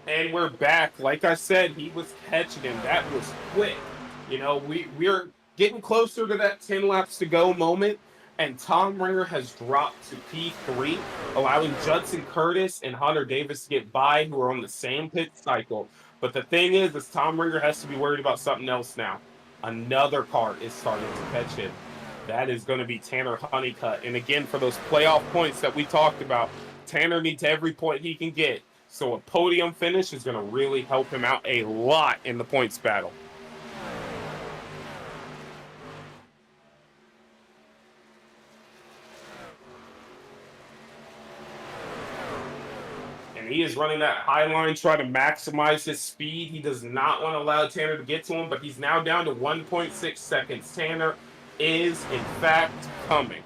And we're back. Like I said, he was catching him. That was quick. You know, we're getting closer to that 10 laps to go moment, and Tom Ringer has dropped to P3, allowing Judson Curtis and Hunter Davis to get by, who are on the same pit cycle. But the thing is Tom Ringer has to be worried about something else now. Another car is starting to catch him. That is going to be Tanner Honeycutt. And again, for those playoff points that we talked about, Tanner needs every point he can get. So a podium finish is going to really help him out a lot in the points battle. And he is running that high line, trying to maximize his speed. He does not want to allow Tanner to get to him, but he's now down to 1.6 seconds. Tanner is, in fact, coming.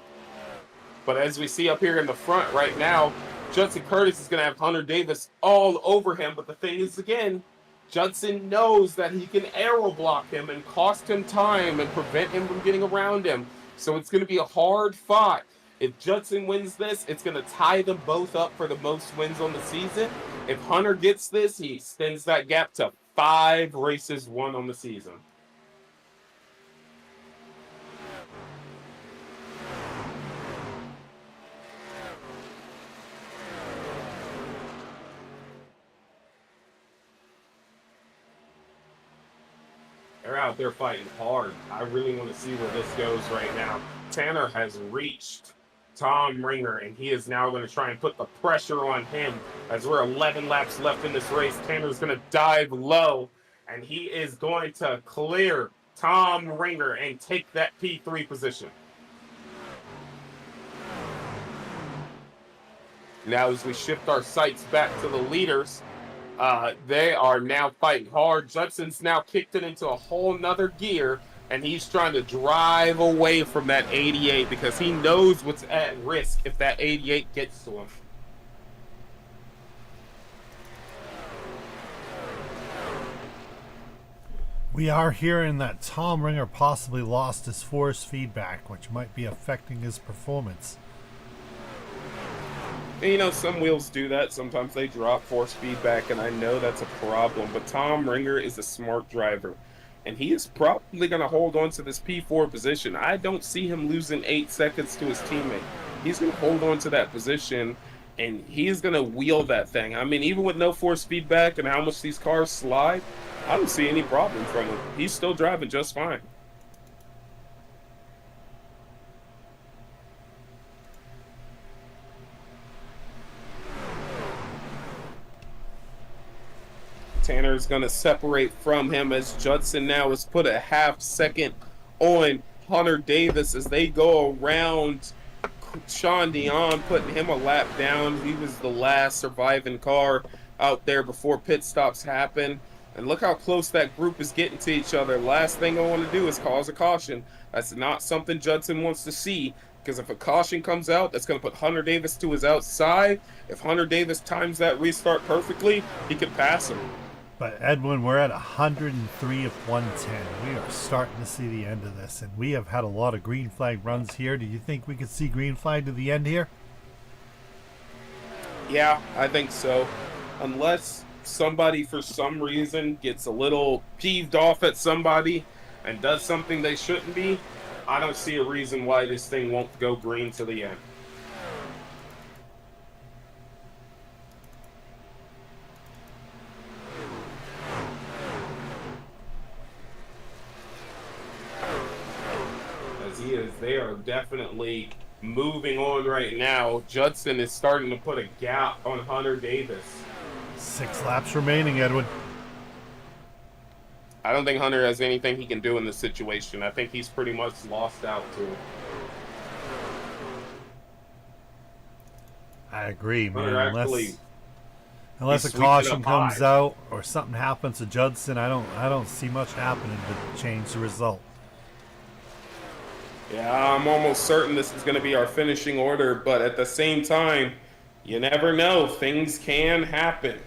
But as we see up here in the front right now, Judson Curtis is going to have Hunter Davis all over him. But the thing is, again, Judson knows that he can aero block him and cost him time and prevent him from getting around him. So it's going to be a hard fight. If Judson wins this, it's going to tie them both up for the most wins on the season. If Hunter gets this, he extends that gap to 5 races won on the season. They're out there fighting hard. I really want to see where this goes right now. Tanner has reached Tom Ringer, and he is now going to try and put the pressure on him as we're 11 laps left in this race. Tanner's going to dive low, and he is going to clear Tom Ringer and take that P3 position. Now, as we shift our sights back to the leaders, they are now fighting hard. Judson's now kicked it into a whole nother gear, and he's trying to drive away from that 88 because he knows what's at risk if that 88 gets to him. We are hearing that Tom Ringer possibly lost his force feedback, which might be affecting his performance. And, you know, some wheels do that. Sometimes they drop force feedback, and I know that's a problem. But Tom Ringer is a smart driver, and he is probably going to hold on to this P4 position. I don't see him losing 8 seconds to his teammate. He's going to hold on to that position, and he's going to wheel that thing. I mean, even with no force feedback and how much these cars slide, I don't see any problem from him. He's still driving just fine. Tanner's going to separate from him as Judson now has put a half second on Hunter Davis as they go around Sean Dion, putting him a lap down. He was the last surviving car out there before pit stops happen. And look how close that group is getting to each other. Last thing I want to do is cause a caution. That's not something Judson wants to see, because if a caution comes out, that's going to put Hunter Davis to his outside. If Hunter Davis times that restart perfectly, he could pass him. But Edwin, we're at 103 of 110. We are starting to see the end of this, and we have had a lot of green flag runs here. Do you think we could see green flag to the end here? Yeah, I think so. Unless somebody for some reason gets a little peeved off at somebody and does something they shouldn't be, I don't see a reason why this thing won't go green to the end. They are definitely moving on right now. Judson is starting to put a gap on Hunter Davis. 6 laps remaining, Edwin. I don't think Hunter has anything he can do in this situation. I think he's pretty much lost out to it. I agree, man. Hunter Unless a caution comes out or something happens to Judson, I don't see much happening to change the result. Yeah, I'm almost certain this is going to be our finishing order, but at the same time, you never know. Things can happen.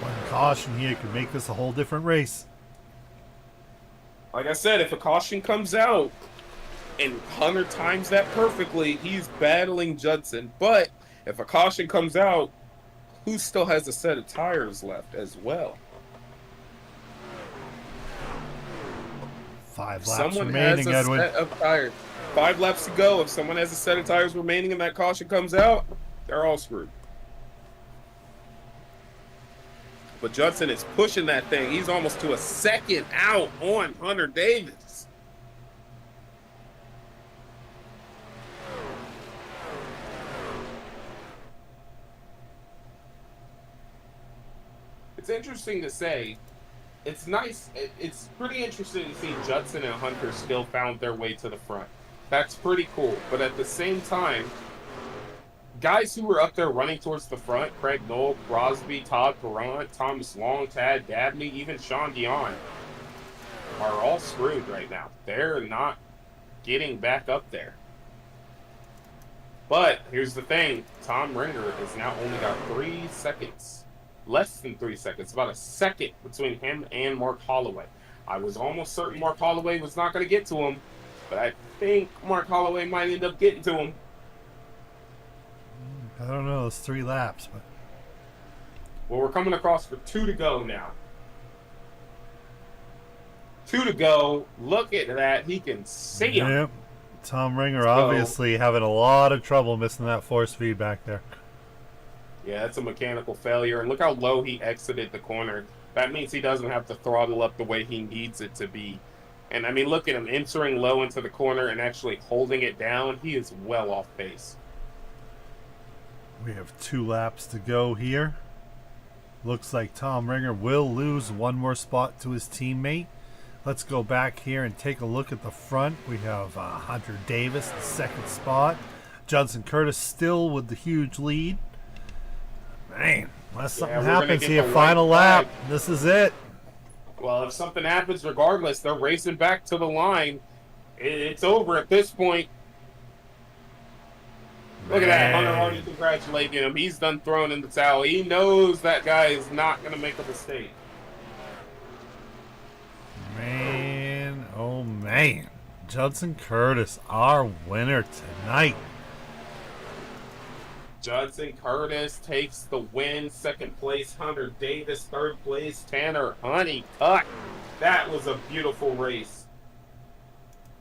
One caution here could make this a whole different race. Like I said, if a caution comes out and Hunter times that perfectly, he's battling Judson. But if a caution comes out, who still has a set of tires left as well. 5 laps Someone remaining, has a Edwin. set of tires. 5 laps to go. If someone has a set of tires remaining and that caution comes out, they're all screwed. But Judson is pushing that thing. He's almost to a second out on Hunter Davis. It's interesting to say. It's nice. It's pretty interesting to see Judson and Hunter still found their way to the front. That's pretty cool. But at the same time, guys who were up there running towards the front, Craig Knoll, Crosby, Todd Perrant, Thomas Long, Tad Dabney, even Sean Dion, are all screwed right now. They're not getting back up there. But here's the thing. Tom Ringer has now only got 3 seconds. Less than 3 seconds. About a second between him and Mark Holloway. I was almost certain Mark Holloway was not going to get to him. But I think Mark Holloway might end up getting to him. I don't know. It's 3 laps, but Well, we're coming across for 2 to go now. 2 to go. Look at that. He can see him. yep. Tom Ringer obviously having a lot of trouble missing that force feedback there. Yeah, that's a mechanical failure. And look how low he exited the corner. That means he doesn't have to throttle up the way he needs it to be. And, I mean, look at him entering low into the corner and actually holding it down. He is well off pace. We have 2 laps to go here. Looks like Tom Ringer will lose 1 more spot to his teammate. Let's go back here and take a look at the front. We have Hunter Davis in 2nd spot. Judson Curtis still with the huge lead. Man, unless something happens here, final lap. This is it. Well, if something happens, regardless, they're racing back to the line. It's over at this point. Look at that. Hunter already congratulating him. He's done throwing in the towel. He knows that guy is not going to make a mistake. Man, oh man. Judson Curtis, our winner tonight. Judson Curtis takes the win. 2nd place, Hunter Davis. 3rd place, Tanner Honeycutt. That was a beautiful race.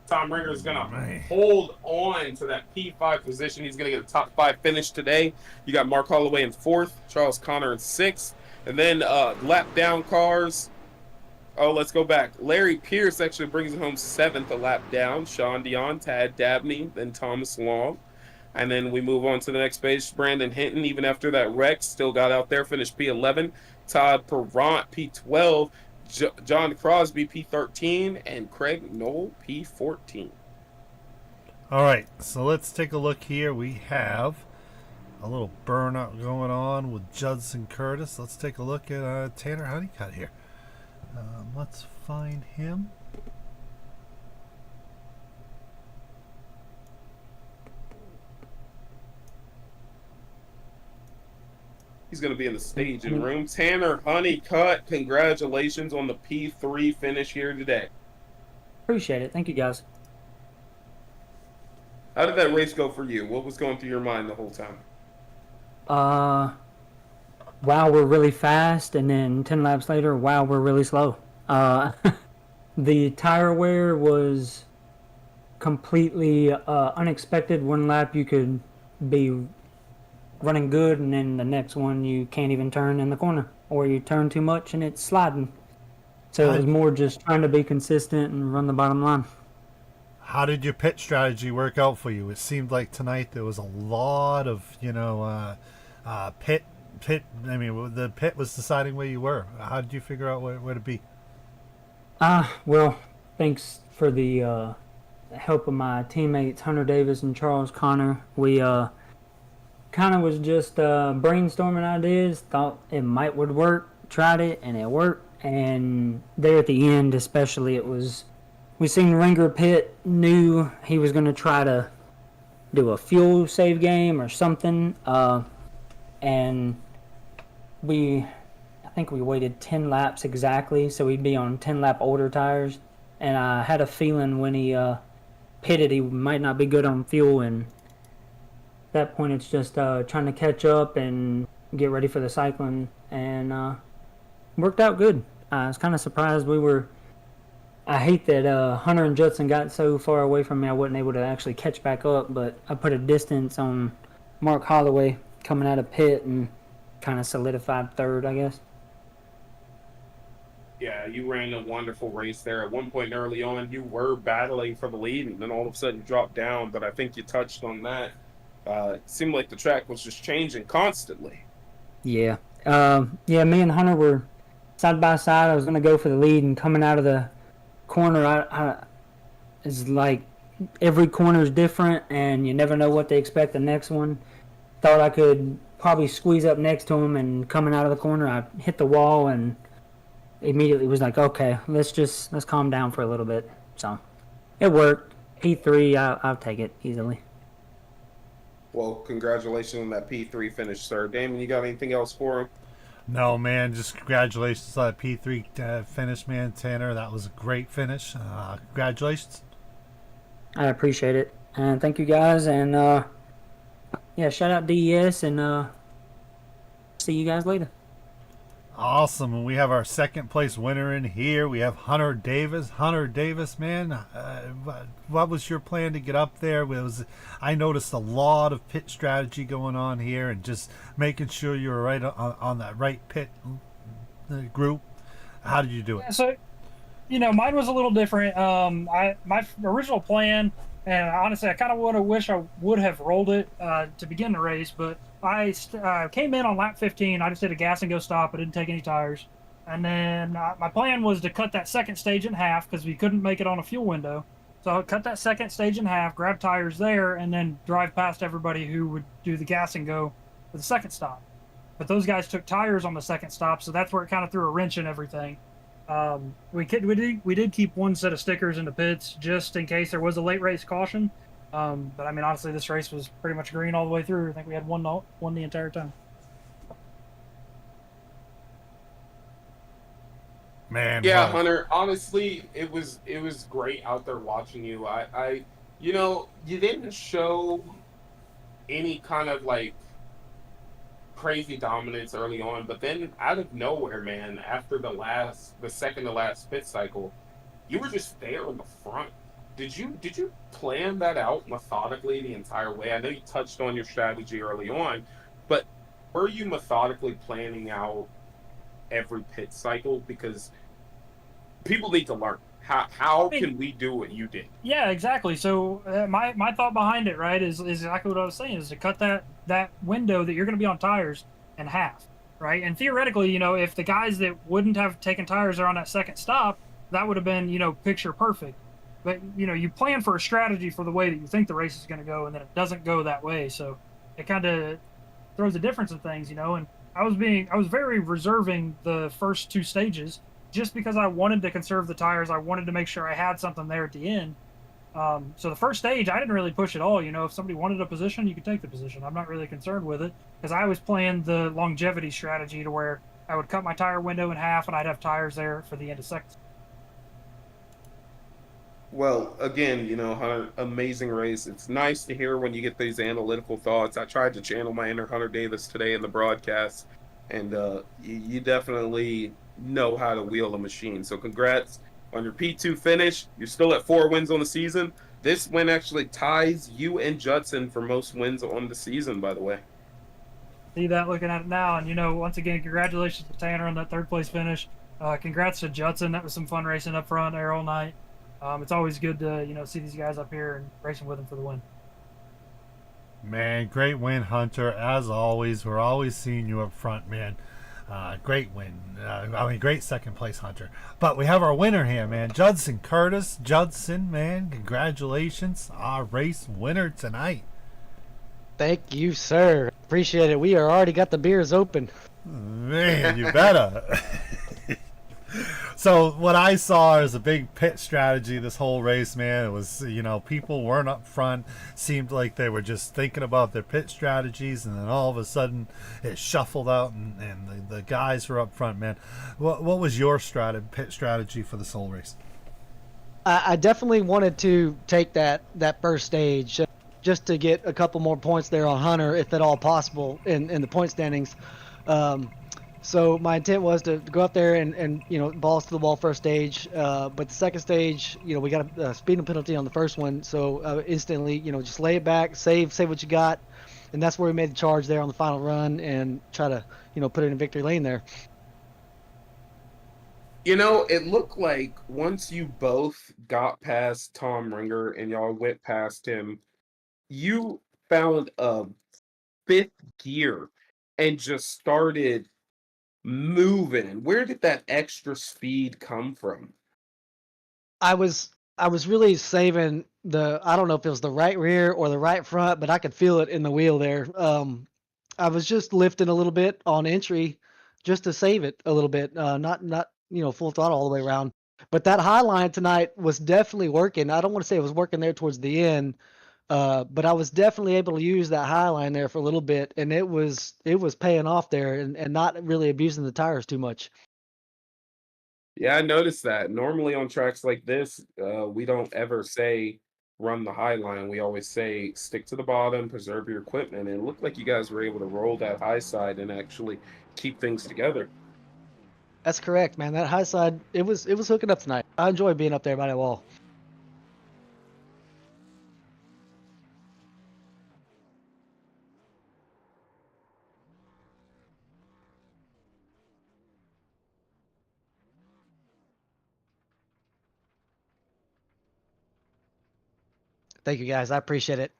Tom Ringer is going to hold on to that P5 position. He's going to get a top 5 finish today. You got Mark Holloway in 4th, Charles Connor in 6th. And then lap down cars. Oh, let's go back. Larry Pierce actually brings it home 7th, a lap down. Sean Dion, Tad Dabney, then Thomas Long. And then we move on to the next page. Brandon Hinton, even after that wreck, still got out there, finished P11. Todd Perrant, P12. John Crosby, P13. And Craig Knoll, P14. All right, so let's take a look here. We have a little burnout going on with Judson Curtis. Let's take a look at Tanner Honeycutt here. Let's find him. He's going to be in the staging room. Tanner Honeycutt, congratulations on the P3 finish here today. Appreciate it. Thank you, guys. How did that race go for you? What was going through your mind the whole time? Wow, we're really fast, and then 10 laps later, wow, we're really slow. The tire wear was completely unexpected. 1 lap you could be running good, and then the next one you can't even turn in the corner, or you turn too much and it's sliding. So it was more just trying to be consistent and run the bottom line. How did your pit strategy work out for you? It seemed like tonight there was a lot of, pit. I mean, the pit was deciding where you were. How did you figure out where to be? Well, thanks for the help of my teammates, Hunter Davis and Charles Connor. We kind of was just brainstorming ideas, thought it would work, tried it, and it worked. And there at the end, especially, we seen Ringer pit, knew he was going to try to do a fuel save game or something, and I think we waited 10 laps exactly, so we'd be on 10 lap older tires, and I had a feeling when he pitted he might not be good on fuel, and at that point it's just trying to catch up and get ready for the cycling, and worked out good. I was kind of surprised I hate that Hunter and Judson got so far away from me I wasn't able to actually catch back up, but I put a distance on Mark Holloway coming out of pit and kind of solidified third, I guess. Yeah, you ran a wonderful race there. At one point early on, you were battling for the lead, and then all of a sudden you dropped down, but I think you touched on that. It seemed like the track was just changing constantly. Yeah. Me and Hunter were side by side. I was going to go for the lead, and coming out of the corner, it's like every corner is different, and you never know what to expect the next one. Thought I could probably squeeze up next to him, and coming out of the corner, I hit the wall and immediately was like, okay, let's calm down for a little bit. So it worked. P3, I'll take it easily. Well, congratulations on that P3 finish, sir. Damon, you got anything else for him? No, man, just congratulations on that P3 finish, man. Tanner, that was a great finish. Congratulations. I appreciate it. And thank you guys. And shout out DES, and see you guys later. Awesome. And we have our second place winner in here. We have Hunter Davis. Hunter Davis, man, what was your plan to get up there? I noticed a lot of pit strategy going on here and just making sure you were right on that right pit group. How did you do it? Yeah, so, mine was a little different. My original plan, and honestly, I kind of wish I would have rolled it to begin the race, but I came in on lap 15. I just did a gas and go stop. I didn't take any tires. And then my plan was to cut that second stage in half because we couldn't make it on a fuel window. So I cut that second stage in half, grab tires there, and then drive past everybody who would do the gas and go for the second stop. But those guys took tires on the second stop, so that's where it kind of threw a wrench in everything. We did keep one set of stickers in the pits just in case there was a late race caution. But I mean, honestly, this race was pretty much green all the way through. I think we had one the entire time. Man, yeah, Hunter. Honestly, it was great out there watching you. You didn't show any kind of like crazy dominance early on, but then out of nowhere, man, after the second to last pit cycle, you were just there in the front. Did you plan that out methodically the entire way? I know you touched on your strategy early on, but were you methodically planning out every pit cycle? Because people need to learn. How can we do what you did? Yeah, exactly. So my thought behind it, right, is exactly what I was saying, is to cut that window that you're going to be on tires in half, right? And theoretically, if the guys that wouldn't have taken tires are on that second stop, that would have been, picture perfect. But, you plan for a strategy for the way that you think the race is going to go, and then it doesn't go that way. So it kind of throws a difference in things, and I was very reserving the first two stages just because I wanted to conserve the tires. I wanted to make sure I had something there at the end. So the first stage, I didn't really push at all. If somebody wanted a position, you could take the position. I'm not really concerned with it because I was playing the longevity strategy to where I would cut my tire window in half and I'd have tires there for the end of second. Well, again, Hunter, amazing race. It's nice to hear when you get these analytical thoughts. I tried to channel my inner Hunter Davis today in the broadcast, and you definitely know how to wheel a machine. So congrats on your P2 finish. You're still at 4 wins on the season. This win actually ties you and Judson for most wins on the season, by the way. See that looking at it now, and once again, congratulations to Tanner on that third place finish. Congrats to Judson. That was some fun racing up front there all night. It's always good to see these guys up here and racing with them for the win. Man, great win, Hunter. As always, we're always seeing you up front, man. Great win. Great second place, Hunter. But we have our winner here, man. Judson Curtis. Judson, man, congratulations. Our race winner tonight. Thank you, sir. Appreciate it. We are already got the beers open. Man, you better. So what I saw is a big pit strategy this whole race, man. It was, people weren't up front. Seemed like they were just thinking about their pit strategies, and then all of a sudden it shuffled out, and the guys were up front, man. What was your pit strategy for this whole race? I definitely wanted to take that first stage just to get a couple more points there on Hunter, if at all possible, in the point standings. So my intent was to go out there and balls to the wall first stage. But the second stage, we got a speeding penalty on the first one. So instantly, just lay it back, save what you got. And that's where we made the charge there on the final run and try to, put it in victory lane there. It looked like once you both got past Tom Ringer and y'all went past him, you found a fifth gear and just started moving. Where did that extra speed come from? I was really saving I don't know if it was the right rear or the right front, but I could feel it in the wheel there. I was just lifting a little bit on entry just to save it a little bit, not full throttle all the way around. But that high line tonight was definitely working. I don't want to say it was working there towards the end, but I was definitely able to use that high line there for a little bit, and it was paying off there and not really abusing the tires too much. Yeah, I noticed that. Normally on tracks like this, we don't ever say run the high line. We always say stick to the bottom, preserve your equipment. And it looked like you guys were able to roll that high side and actually keep things together. That's correct, man. That high side, it was hooking up tonight. I enjoy being up there by that wall. Thank you, guys. I appreciate it.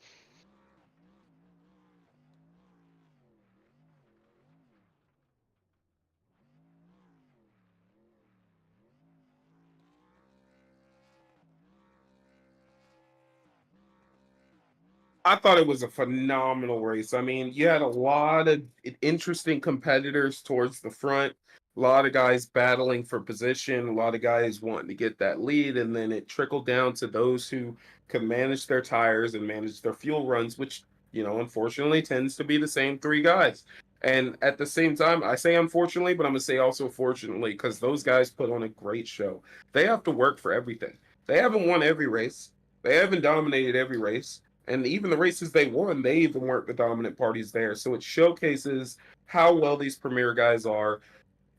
I thought it was a phenomenal race. I mean, you had a lot of interesting competitors towards the front, a lot of guys battling for position, a lot of guys wanting to get that lead, and then it trickled down to those who could manage their tires and manage their fuel runs, which, unfortunately tends to be the same three guys. And at the same time, I say unfortunately, but I'm going to say also fortunately, because those guys put on a great show. They have to work for everything. They haven't won every race. They haven't dominated every race. And even the races they won, they even weren't the dominant parties there. So it showcases how well these premier guys are.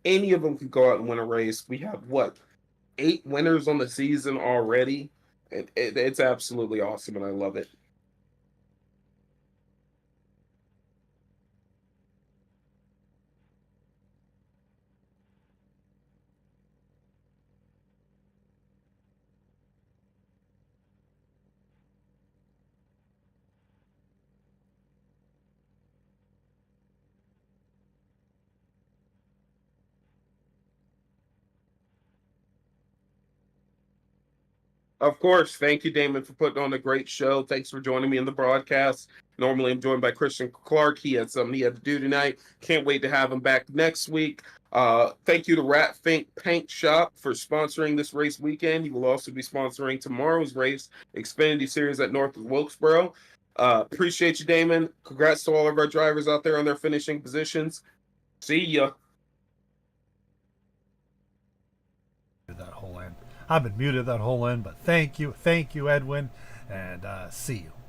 Any of them could go out and win a race. We have, 8 winners on the season already. It's absolutely awesome, and I love it. Of course. Thank you, Damon, for putting on a great show. Thanks for joining me in the broadcast. Normally, I'm joined by Christian Clark. He had something he had to do tonight. Can't wait to have him back next week. Thank you to Rat Fink Paint Shop for sponsoring this race weekend. He will also be sponsoring tomorrow's race, Xfinity Series at North of Wilkesboro. Appreciate you, Damon. Congrats to all of our drivers out there on their finishing positions. See ya. That whole end. I've been muted that whole end, but thank you, Edwin, and see you.